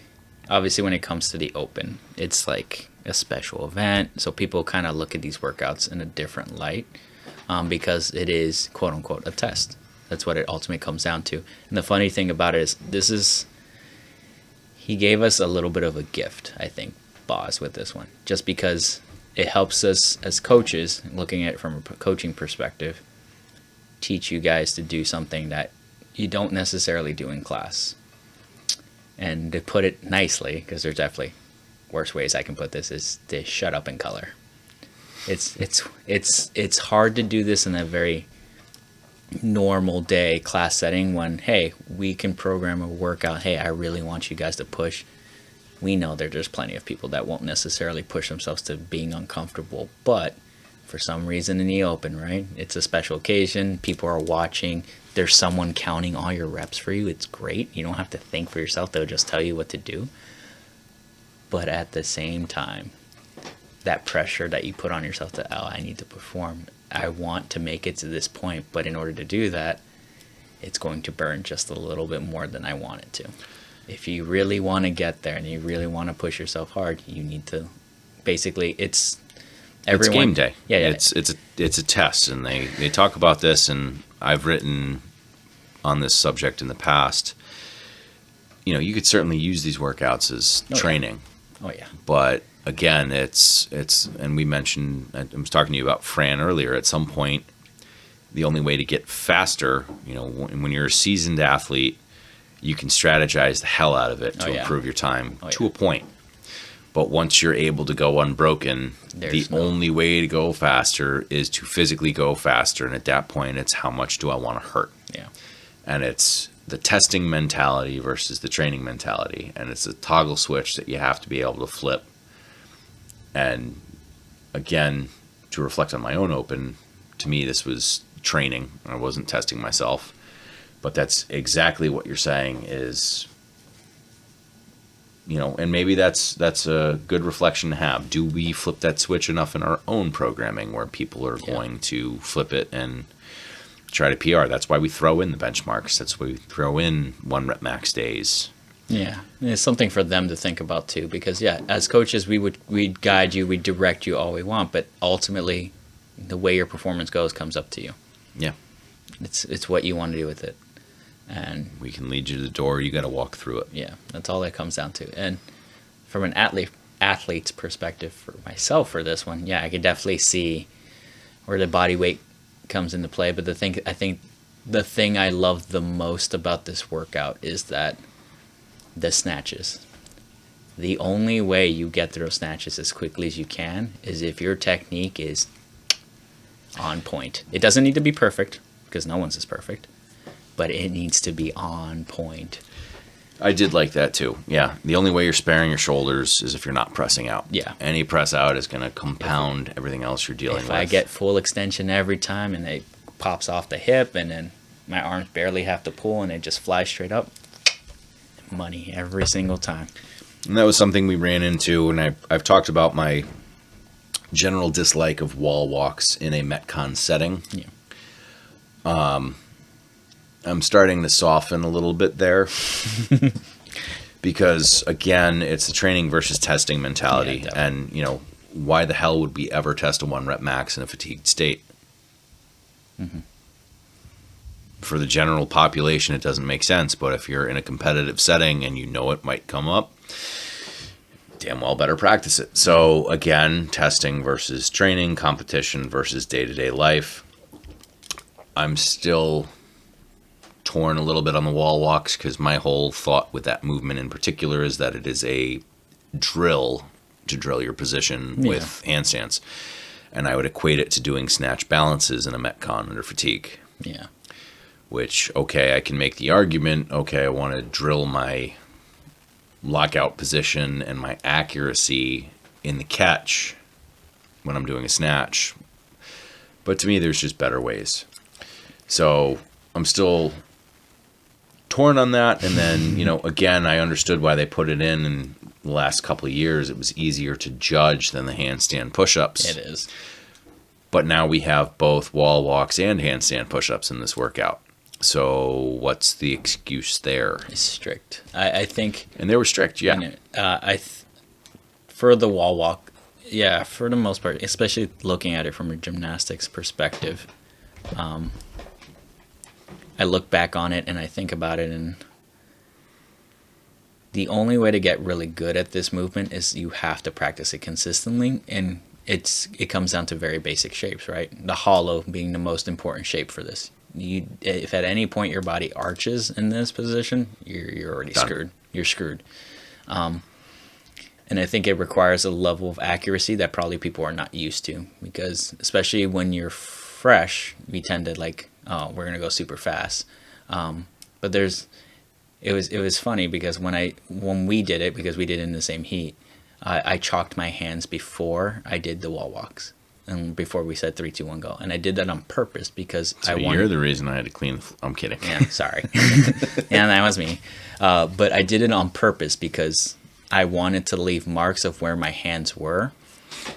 obviously when it comes to the Open, it's like a special event, so people kind of look at these workouts in a different light, because it is quote unquote a test. That's what it ultimately comes down to. And the funny thing about it is he gave us a little bit of a gift, I think, Boz, with this one, just because it helps us as coaches, looking at it from a coaching perspective, teach you guys to do something that you don't necessarily do in class. And to put it nicely, because there's definitely worse ways I can put this, is to shut up and color. It's hard to do this in a very normal day class setting when, hey, we can program a workout. Hey, I really want you guys to push. We know there's plenty of people that won't necessarily push themselves to being uncomfortable, but for some reason in the Open, right? It's a special occasion. People are watching. There's someone counting all your reps for you. It's great. You don't have to think for yourself. They'll just tell you what to do. But at the same time, that pressure that you put on yourself that, oh, I need to perform. I want to make it to this point, but in order to do that, it's going to burn just a little bit more than I want it to. If you really want to get there and you really want to push yourself hard, you need to basically it's game day. Yeah. It's a test, and they talk about this, and I've written on this subject in the past. You could certainly use these workouts as training. Yeah. Oh yeah. But again, it's and we mentioned, I was talking to you about Fran earlier, at some point the only way to get faster, when you're a seasoned athlete, you can strategize the hell out of it to improve your time to a point. But once you're able to go unbroken, the only way to go faster is to physically go faster. And at that point, it's how much do I want to hurt? Yeah. And it's the testing mentality versus the training mentality. And it's a toggle switch that you have to be able to flip. And again, to reflect on my own Open, to me, this was training. I wasn't testing myself. But that's exactly what you're saying is, and maybe that's a good reflection to have. Do we flip that switch enough in our own programming where people are going to flip it and try to PR? That's why we throw in the benchmarks. That's why we throw in 1 rep max days. Yeah, and it's something for them to think about too, because as coaches, we'd guide you, we'd direct you all we want, but ultimately, the way your performance goes comes up to you. Yeah, it's what you want to do with it. And we can lead you to the door. You got to walk through it. Yeah, that's all that comes down to. And from an athlete's perspective, for myself, for this one, I could definitely see where the body weight comes into play. But I think the thing I love the most about this workout is that the snatches. The only way you get through snatches as quickly as you can is if your technique is on point. It doesn't need to be perfect, because no one's is perfect. But it needs to be on point. I did like that too. Yeah. The only way you're sparing your shoulders is if you're not pressing out. Yeah. Any press out is going to compound everything else you're dealing with. If I get full extension every time and it pops off the hip and then my arms barely have to pull and they just fly straight up, money every single time. And that was something we ran into, and I've talked about my general dislike of wall walks in a Metcon setting. Yeah. I'm starting to soften a little bit there because, again, it's the training versus testing mentality. Yeah, and, why the hell would we ever test a 1 rep max in a fatigued state? Mm-hmm. For the general population, it doesn't make sense. But if you're in a competitive setting and it might come up, damn well better practice it. So, again, testing versus training, competition versus day-to-day life. I'm still torn a little bit on the wall walks because my whole thought with that movement in particular is that it is a drill to drill your position with handstands. And I would equate it to doing snatch balances in a Metcon under fatigue. Yeah. Which, I can make the argument, I want to drill my lockout position and my accuracy in the catch when I'm doing a snatch. But to me, there's just better ways. So I'm still torn on that. And then, again, I understood why they put it in the last couple of years. It was easier to judge than the handstand push-ups. It is. But now we have both wall walks and handstand push-ups in this workout. So what's the excuse there? It's strict. I think. And they were strict, yeah. For the wall walk, for the most part, especially looking at it from a gymnastics perspective, I look back on it and I think about it, and the only way to get really good at this movement is you have to practice it consistently, and it comes down to very basic shapes, right? The hollow being the most important shape for this. If at any point your body arches in this position, you're already screwed. You're screwed. And I think it requires a level of accuracy that probably people are not used to, because especially when you're fresh, we tend to we're gonna go super fast. But it was funny because when we did it, because we did it in the same heat, I chalked my hands before I did the wall walks and before we said 3, 2, 1, go, and I did that on purpose because you're the reason I had to clean. I'm kidding. Yeah, sorry. Yeah, that was me. But I did it on purpose because I wanted to leave marks of where my hands were.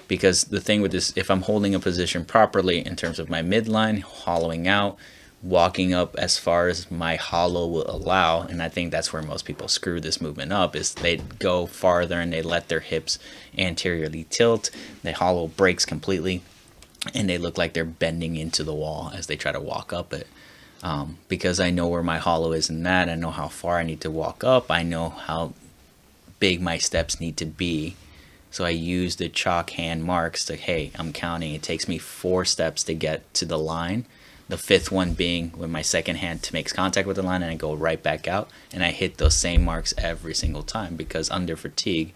Because the thing with this, if I'm holding a position properly in terms of my midline, hollowing out, walking up as far as my hollow will allow, and I think that's where most people screw this movement up, is they go farther and they let their hips anteriorly tilt, the hollow breaks completely, and they look like they're bending into the wall as they try to walk up it. Because I know where my hollow is in that, I know how far I need to walk up, I know how big my steps need to be. So I use the chalk hand marks to, hey, I'm counting. It takes me 4 steps to get to the line. The fifth one being when my second hand makes contact with the line and I go right back out, and I hit those same marks every single time, because under fatigue,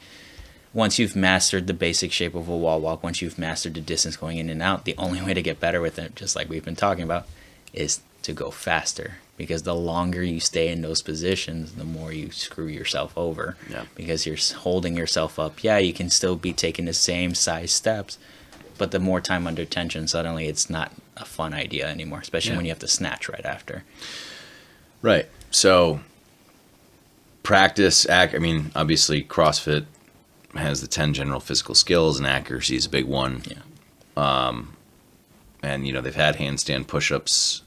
once you've mastered the basic shape of a wall walk, once you've mastered the distance going in and out, the only way to get better with it, just like we've been talking about, is to go faster. Because the longer you stay in those positions, the more you screw yourself over. Yeah. Because you're holding yourself up. Yeah, you can still be taking the same size steps, but the more time under tension, suddenly it's not a fun idea anymore, especially when you have to snatch right after. Right. So practice, I mean, obviously CrossFit has the 10 general physical skills, and accuracy is a big one. Yeah. And, you know, they've had handstand push-ups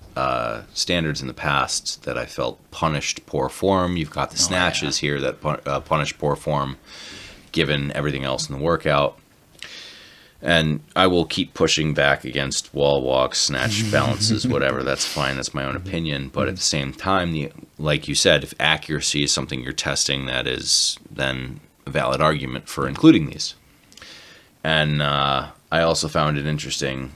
standards in the past that I felt punished poor form. You've got the snatches here that punish poor form, given everything else in the workout. And I will keep pushing back against wall walks, snatch balances, whatever. That's fine. That's my own opinion. But at the same time, like you said, if accuracy is something you're testing, that is then a valid argument for including these. And I also found it interesting,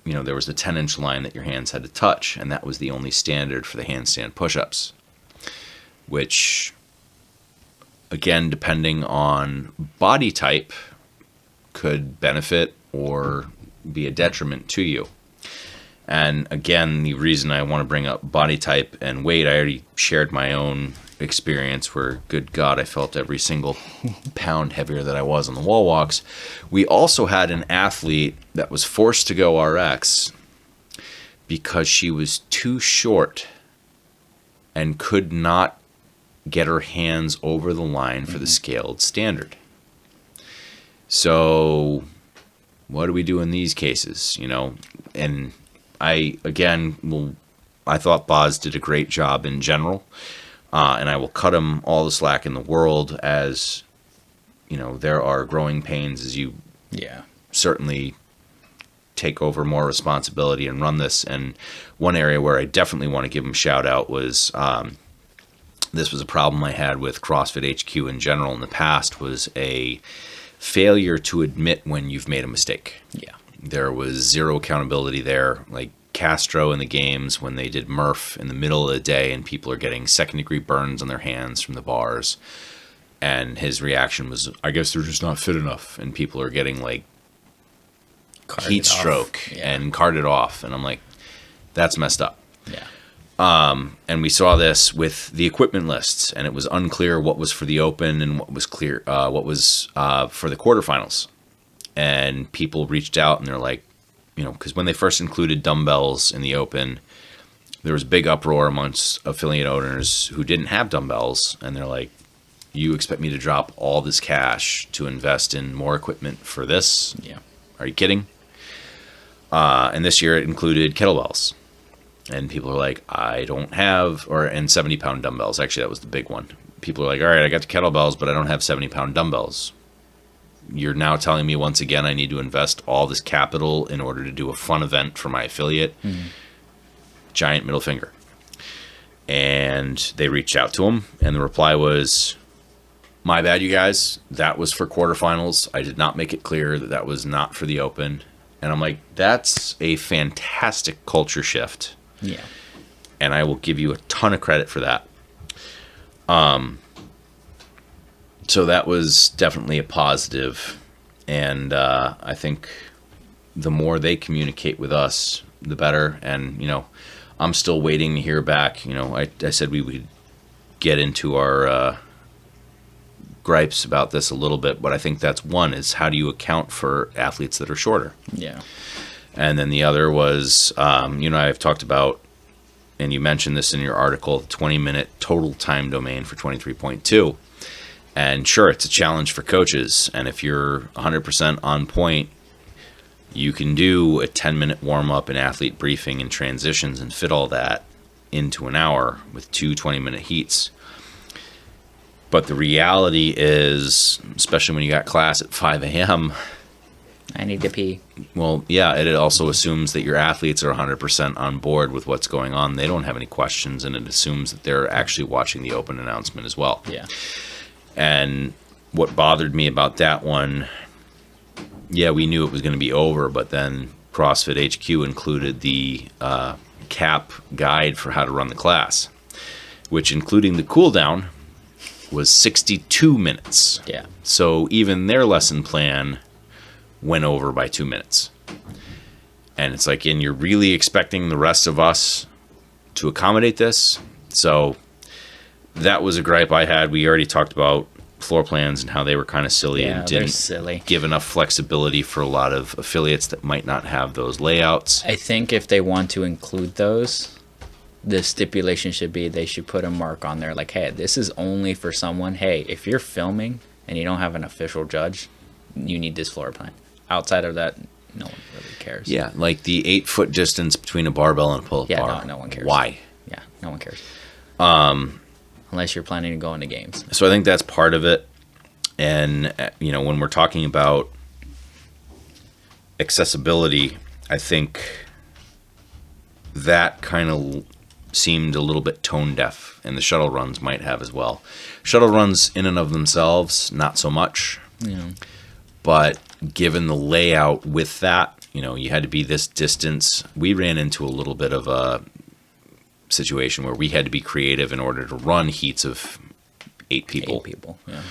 you know, there was the 10-inch line that your hands had to touch, and that was the only standard for the handstand push-ups, which, again, depending on body type, could benefit or be a detriment to you. And again, the reason I want to bring up body type and weight, I already shared my own experience where, good God, I felt every single pound heavier that I was on the wall walks. We also had an athlete that was forced to go RX because she was too short and could not get her hands over the line for the scaled standard. So what do we do in these cases, you know? And I thought Boz did a great job in general, and I will cut him all the slack in the world, as, you know, there are growing pains as you certainly take over more responsibility and run this. And one area where I definitely want to give him a shout out was, this was a problem I had with CrossFit HQ in general in the past, was a failure to admit when you've made a mistake. Yeah. There was zero accountability there. Like Castro in the games, when they did Murph in the middle of the day and people are getting second-degree burns on their hands from the bars, and his reaction was, I guess they're just not fit enough, and people are getting like heat stroke and carted off, and I'm like, that's messed up. Yeah. And we saw this with the equipment lists, and it was unclear what was for the Open and what was clear, what was for the quarterfinals. And people reached out and they're like, you know, because when they first included dumbbells in the Open, there was a big uproar amongst affiliate owners who didn't have dumbbells, and they're like, you expect me to drop all this cash to invest in more equipment for this? Yeah. Are you kidding? And this year it included kettlebells. And people are like, I don't have, and 70-pound dumbbells. Actually, that was the big one. People are like, all right, I got the kettlebells, but I don't have 70-pound dumbbells. You're now telling me once again I need to invest all this capital in order to do a fun event for my affiliate. Giant middle finger. And they reached out to him, and the reply was, my bad, you guys. That was for quarterfinals. I did not make it clear that that was not for the Open. And I'm like, that's a fantastic culture shift. Yeah. And I will give you a ton of credit for that. So that was definitely a positive. And I think the more they communicate with us, the better. And, you know, I'm still waiting to hear back. You know, I said we would get into our gripes about this a little bit, but I think that's one, is how do you account for athletes that are shorter? Yeah. And then the other was, you know, I've talked about, and you mentioned this in your article, 20-minute total time domain for 23.2. And sure, it's a challenge for coaches. And if you're 100% on point, you can do a 10-minute warm-up and athlete briefing and transitions and fit all that into an hour with 2 20-minute heats. But the reality is, especially when you got class at 5 a.m., I need to pee. well, yeah, it also assumes that your athletes are 100% on board with what's going on. They don't have any questions, and it assumes that they're actually watching the Open announcement as well. Yeah. And what bothered me about that one, yeah, we knew it was going to be over, but then CrossFit HQ included the CAP guide for how to run the class, which, including the cool down, was 62 minutes. Yeah. So even their lesson plan went over by 2 minutes. And it's like, and you're really expecting the rest of us to accommodate this? So that was a gripe I had. We already talked about floor plans and how they were kind of silly and didn't silly. give enough flexibility for a lot of affiliates that might not have those layouts. I think if they want to include those, the stipulation should be they should put a mark on there like, hey, this is only for someone. Hey, if you're filming and you don't have an official judge, you need this floor plan. Outside of that, no one really cares. Yeah, like the 8-foot distance between a barbell and a pull-up bar. Yeah, no one cares. Why? Yeah, no one cares. Unless you're planning to go into games. So I think that's part of it. And, when we're talking about accessibility, I think that kind of seemed a little bit tone deaf, and the shuttle runs might have as well. Shuttle runs in and of themselves, not so much. Yeah. But given the layout with that, you had to be this distance. We ran into a little bit of a situation where we had to be creative in order to run heats of 8 people. 8 people, yeah.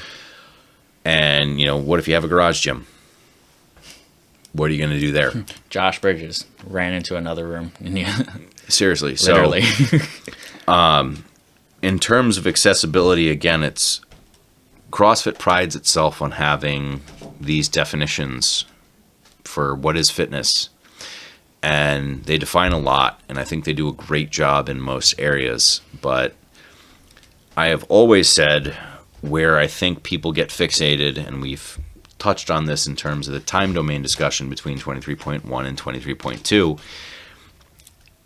And, what if you have a garage gym? What are you going to do there? Josh Bridges ran into another room. Yeah. Seriously. Literally. So, in terms of accessibility, again, it's CrossFit prides itself on having these definitions for what is fitness. And they define a lot, and I think they do a great job in most areas. But I have always said where I think people get fixated, and we've touched on this in terms of the time domain discussion between 23.1 and 23.2,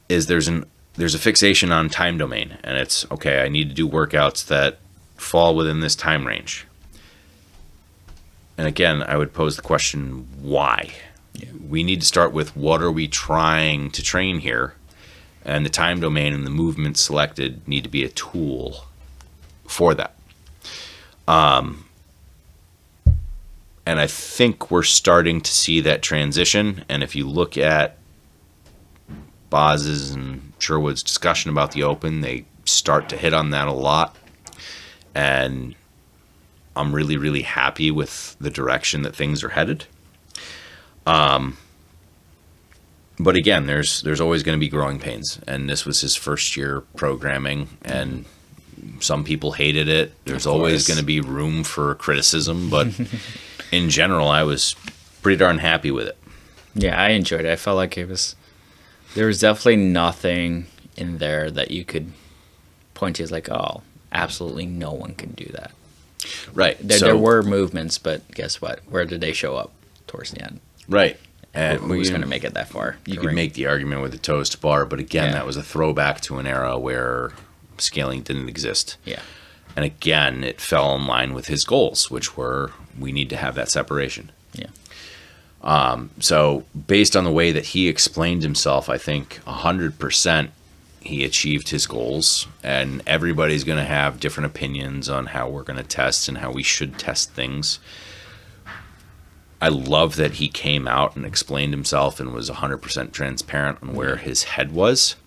is there's a fixation on time domain, and it's, okay, I need to do workouts that fall within this time range. And again, I would pose the question, why? Yeah. We need to start with, what are we trying to train here? And the time domain and the movement selected need to be a tool for that. And I think we're starting to see that transition. And if you look at Boz's and Sherwood's discussion about the Open, they start to hit on that a lot. And I'm really, really happy with the direction that things are headed. But again, there's always going to be growing pains. And this was his first year programming, and some people hated it. There's always going to be room for criticism, but in general, I was pretty darn happy with it. Yeah, I enjoyed it. I felt like there was definitely nothing in there that you could point to as like, oh, absolutely no one can do that. Right. There were movements, but guess what? Where did they show up? Towards the end. Right. And who's going to make it that far? You could make the argument with the toes to bar, but again, that was a throwback to an era where scaling didn't exist. Yeah. And again, it fell in line with his goals, which were, we need to have that separation. Yeah. So based on the way that he explained himself, I think 100% he achieved his goals, and everybody's going to have different opinions on how we're going to test and how we should test things. I love that he came out and explained himself and was 100% transparent on where his head was.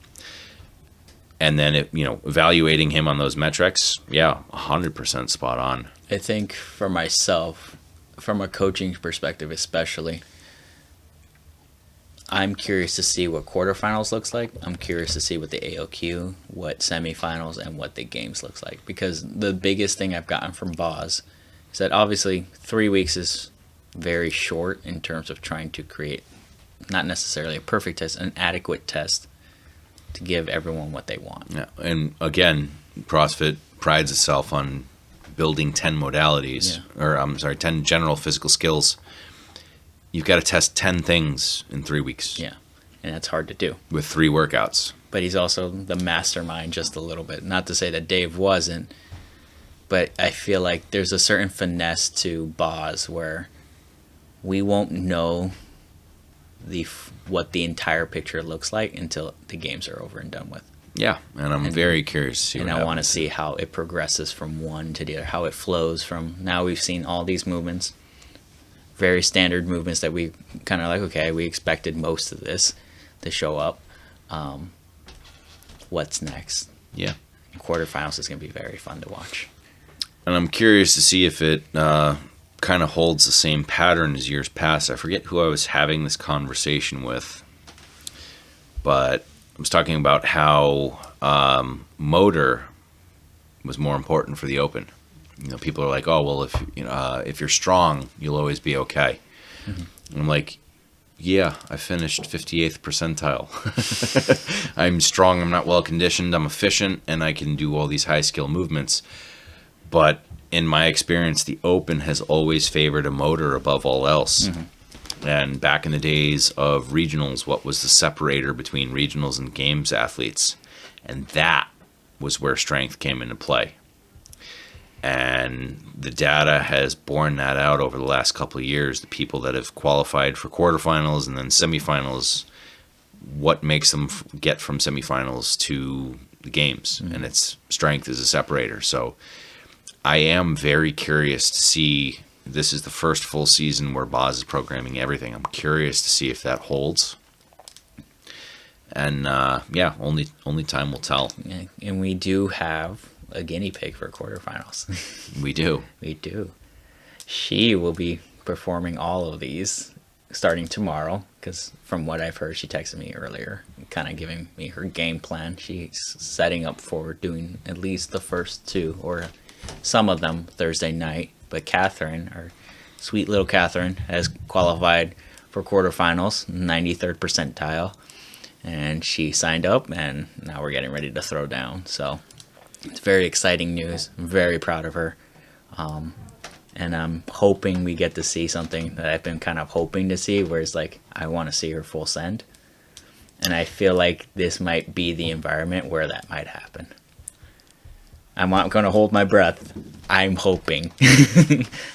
And then, evaluating him on those metrics, 100% spot on. I think for myself, from a coaching perspective especially, I'm curious to see what quarterfinals looks like. I'm curious to see what the AOQ, what semifinals, and what the games looks like. Because the biggest thing I've gotten from Boz is that obviously 3 weeks is very short in terms of trying to create not necessarily a perfect test, an adequate test to give everyone what they want. Yeah, and again, CrossFit prides itself on building 10 modalities, 10 general physical skills. You've got to test 10 things in 3 weeks. Yeah, and that's hard to do. With 3 workouts. But he's also the mastermind just a little bit. Not to say that Dave wasn't, but I feel like there's a certain finesse to Boz where we won't know what the entire picture looks like until the games are over and done with. Yeah, and I'm very curious to see what happens. And I want to see how it progresses from one to the other, how it flows from, now we've seen all these movements. very standard movements that we kind of like, okay, we expected most of this to show up. What's next? Yeah. Quarterfinals is going to be very fun to watch. And I'm curious to see if it kind of holds the same pattern as years past. I forget who I was having this conversation with, but I was talking about how motor was more important for the Open. You know, people are like, "Oh, well, if you're strong, you'll always be okay." Mm-hmm. And I'm like, "Yeah, I finished 58th percentile. I'm strong. I'm not well conditioned. I'm efficient, and I can do all these high skill movements." But in my experience, the Open has always favored a motor above all else. Mm-hmm. And back in the days of regionals, what was the separator between regionals and games athletes? And that was where strength came into play. And the data has borne that out over the last couple of years. The people that have qualified for quarterfinals and then semifinals, what makes them get from semifinals to the games? Mm-hmm. And it's strength as a separator. So I am very curious to see. This is the first full season where Boz is programming everything. I'm curious to see if that holds. And only time will tell. Yeah, and we do have a guinea pig for quarterfinals. We do. We do. She will be performing all of these starting tomorrow, because from what I've heard, she texted me earlier, kind of giving me her game plan. She's setting up for doing at least the first two, or some of them, Thursday night. But Catherine, our sweet little Catherine, has qualified for quarterfinals, 93rd percentile. And she signed up, and now we're getting ready to throw down. So it's very exciting news. I'm very proud of her. And I'm hoping we get to see something that I've been kind of hoping to see, where it's like, I want to see her full send. And I feel like this might be the environment where that might happen. I'm not going to hold my breath. I'm hoping.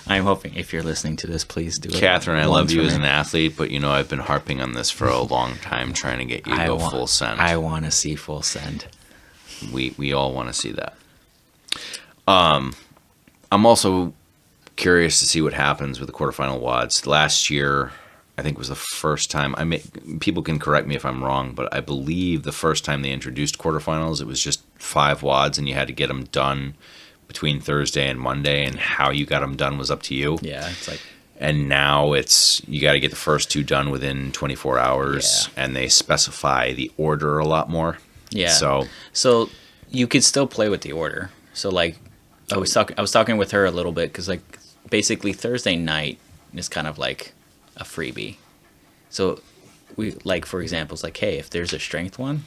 I'm hoping. If you're listening to this, please do it. Catherine, I love you as an athlete, but I've been harping on this for a long time, trying to get you to go full send. I want to see full send. We all want to see that. I'm also curious to see what happens with the quarterfinal WODs. Last year, I think, was the first time. People can correct me if I'm wrong, but I believe the first time they introduced quarterfinals, it was just 5 WODs, and you had to get them done between Thursday and Monday, and how you got them done was up to you. Yeah, it's like. And now it's, you got to get the first 2 done within 24 hours, and they specify the order a lot more. Yeah. So you could still play with the order. So like, I was talking with her a little bit, because like basically Thursday night is kind of like a freebie. So we, like, for example, it's like, hey, if there's a strength one,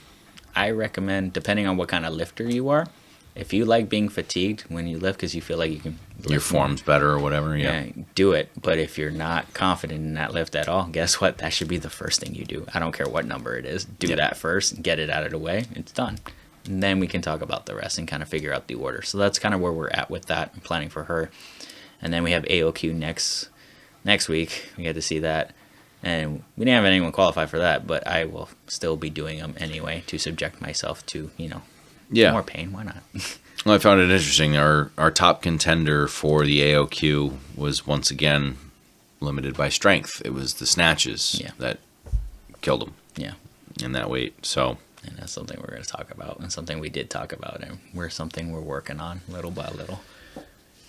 I recommend, depending on what kind of lifter you are, if you like being fatigued when you lift because you feel like you can lift your form's better or whatever, yeah, do it. But if you're not confident in that lift at all, guess what? That should be the first thing you do. I don't care what number it is. Do that first, get it out of the way. It's done. And then we can talk about the rest and kind of figure out the order. So that's kind of where we're at with that. I'm planning for her. And then we have AOQ next week. We get to see that. And we didn't have anyone qualify for that, but I will still be doing them anyway to subject myself to, more pain. Why not? Well, I found it interesting. Our top contender for the AOQ was once again limited by strength. It was the snatches that killed him. Yeah. In that weight. So. And that's something we're going to talk about, and something we did talk about, and we're working on little by little.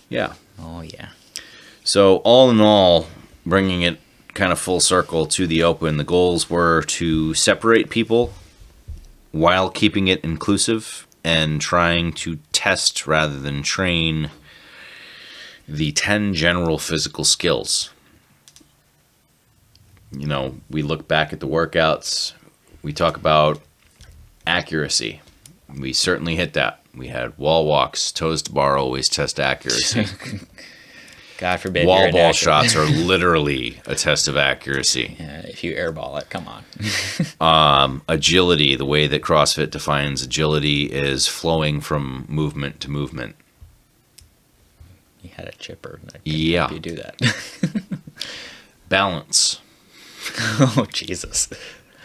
Yeah. Oh, yeah. So all in all, bringing it kind of full circle to the Open, the goals were to separate people while keeping it inclusive and trying to test rather than train the 10 general physical skills. We look back at the workouts, we talk about accuracy. We certainly hit that. We had wall walks, toes to bar, always test accuracy. God forbid. Wall ball shots are literally a test of accuracy. Yeah, if you airball it, come on. Agility, the way that CrossFit defines agility is flowing from movement to movement. You had a chipper. Yeah. You do that. Balance. Oh, Jesus.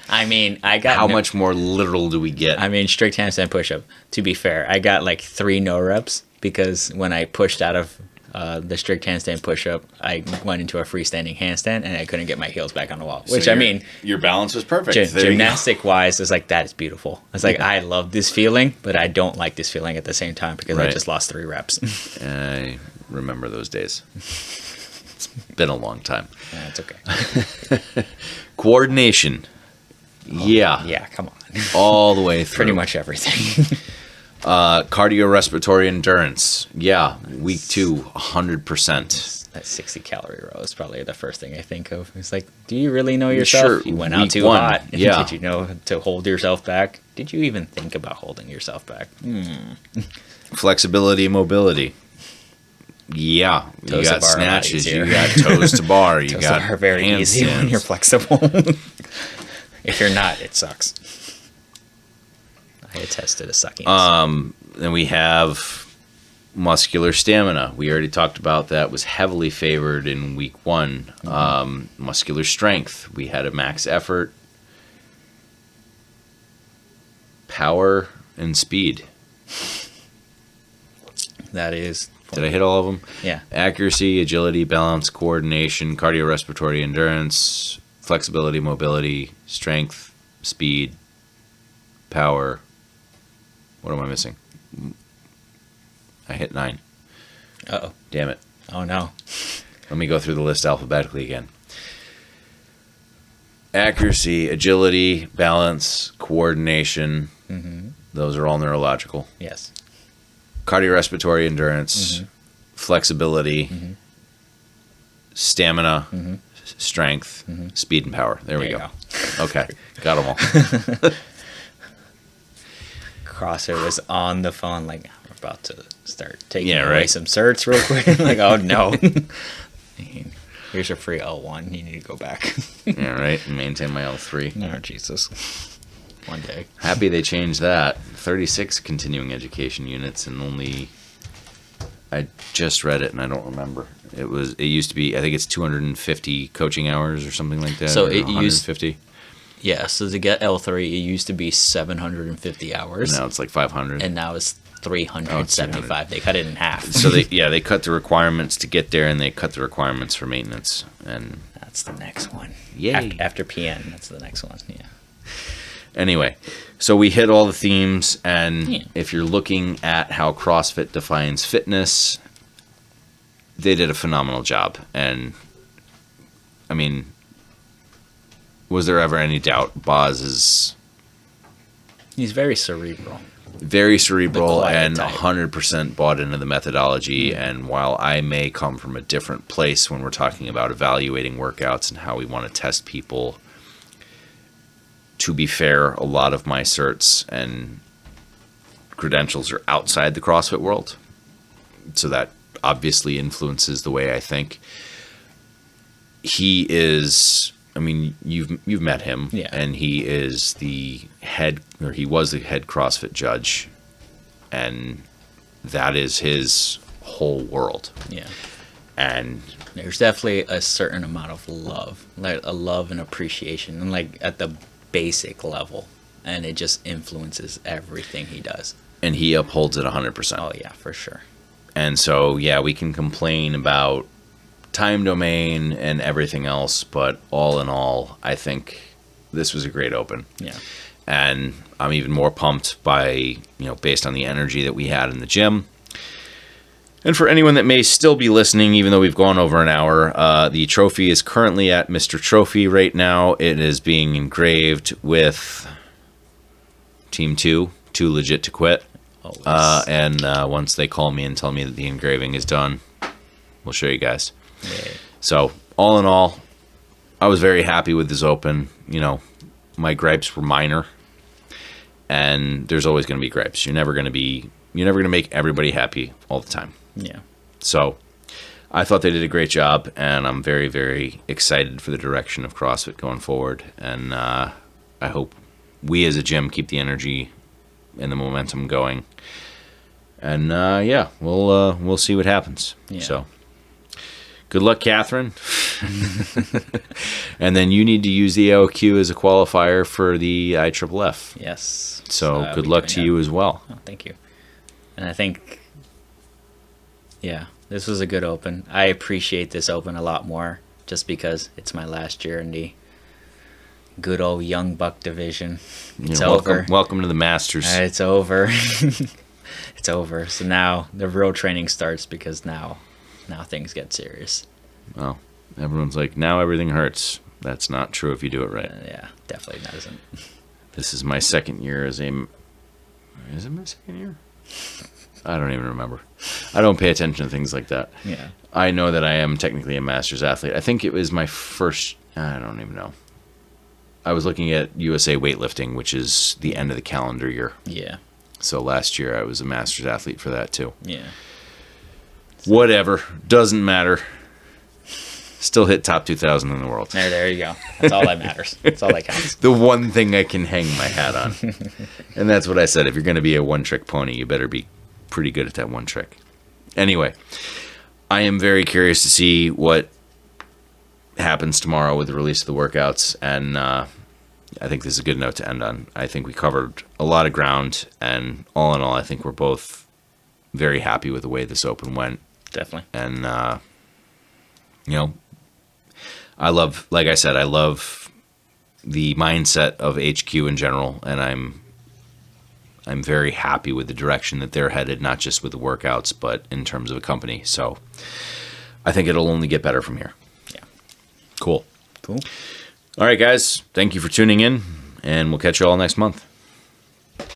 I mean, I got... How much more literal do we get? I mean, strict handstand push-up. To be fair, I got like 3 no reps because when I pushed out of the strict handstand push-up, I went into a freestanding handstand and I couldn't get my heels back on the wall. Which, I mean, your balance was perfect. Gymnastic-wise, it's like, that is beautiful. It's like, I love this feeling, but I don't like this feeling at the same time because I just lost 3 reps. I remember those days. It's been a long time. It's okay. Coordination. Yeah. Yeah, come on. All the way through. Pretty much everything. Cardiorespiratory endurance. Yeah. Week 2, 100%. That 60-calorie row is probably the first thing I think of. It's like, do you really know yourself? Sure. You went out Week too 1, hot. yeah. Did you know to hold yourself back? Did you even think about holding yourself back? Flexibility, mobility. Yeah. Toes you got to bar snatches. here. You got toes to bar. You Toes got are very easy when you're flexible. If you're not, it sucks. I attest to the suckiness. Then we have muscular stamina. We already talked about that. Was heavily favored in week 1. Muscular strength. We had a max effort, power, and speed. That is. Did I hit all of them? Yeah. Accuracy, agility, balance, coordination, cardiorespiratory endurance, flexibility, mobility, strength, speed, power. What am I missing? I hit 9. Uh-oh. Damn it. Oh, no. Let me go through the list alphabetically again. Accuracy, agility, balance, coordination. Mm-hmm. Those are all neurological. Yes. Cardiorespiratory endurance, flexibility, stamina, strength, speed, and power. There we go. Okay. Got them all. CrossFit was on the phone like, we're about to start taking away right. some certs real quick. Like, oh no. Here's your free L1. You need to go back. Yeah, right. And maintain my L3. No, Jesus. One day. Happy they changed that. 36 continuing education units and only... I just read it and I don't remember. It used to be, I think it's 250 coaching hours or something like that. So or it 150. Yeah, so to get L3, it used to be 750 hours. And now it's like 500. And now it's 375. They cut it in half. So they cut the requirements to get there and they cut the requirements for maintenance. And that's the next one. Yay. After PN, that's the next one. Yeah. Anyway, so we hit all the themes, and if you're looking at how CrossFit defines fitness, they did a phenomenal job. And, I mean, was there ever any doubt? Boz is... He's very cerebral. Very cerebral and type. 100% bought into the methodology. And while I may come from a different place when we're talking about evaluating workouts and how we want to test people, to be fair, a lot of my certs and credentials are outside the CrossFit world. So that obviously influences the way I think. He is, I mean, you've met him, and he is the head, or he was the head CrossFit judge, and that is his whole world. Yeah. And there's definitely a certain amount of love, like a love and appreciation, and like at the basic level, and it just influences everything he does. And he upholds it 100%. Oh yeah, for sure. And so, yeah, we can complain about time domain and everything else, but all in all, I think this was a great open. Yeah. And I'm even more pumped by, based on the energy that we had in the gym. And for anyone that may still be listening, even though we've gone over an hour, the trophy is currently at Mr. Trophy right now. It is being engraved with Team 2, Too Legit to Quit. And once they call me and tell me that the engraving is done, we'll show you guys. Yay. So, all in all, I was very happy with this open. My gripes were minor. And there's always going to be gripes. You're never going to make everybody happy all the time. Yeah. So I thought they did a great job, and I'm very, very excited for the direction of CrossFit going forward. And I hope we as a gym keep the energy and the momentum going. And we'll see what happens. Yeah. So good luck, Catherine. And then you need to use the AOQ as a qualifier for the IFFF. Yes. So good luck to you as well. Oh, thank you. And I think, This was a good Open. I appreciate this Open a lot more just because it's my last year in the good old young buck division. It's over. Welcome to the Masters. It's over. It's over. So now the real training starts because now things get serious. Well, everyone's like, now everything hurts. That's not true if you do it right. Yeah, definitely doesn't. This is my second year as a... Is it my second year? I don't even remember. I don't pay attention to things like that. Yeah. I know that I am technically a Masters athlete. I think it was my first... I don't even know. I was looking at USA weightlifting, which is the end of the calendar year. Yeah. So last year I was a Masters athlete for that too. Yeah. Whatever. Doesn't matter. Still hit top 2,000 in the world. There you go. That's all that matters. That's all that counts. The one thing I can hang my hat on. And that's what I said. If you're going to be a one-trick pony, you better be pretty good at that one trick. Anyway, I am very curious to see what happens tomorrow with the release of the workouts, and I think this is a good note to end on. I think we covered a lot of ground, and all in all, I think we're both very happy with the way this Open went. Definitely. And, I love, like I said, I love the mindset of HQ in general, and I'm very happy with the direction that they're headed, not just with the workouts, but in terms of a company. So I think it'll only get better from here. Yeah. Cool. Cool. All right, guys. Thank you for tuning in, and we'll catch you all next month.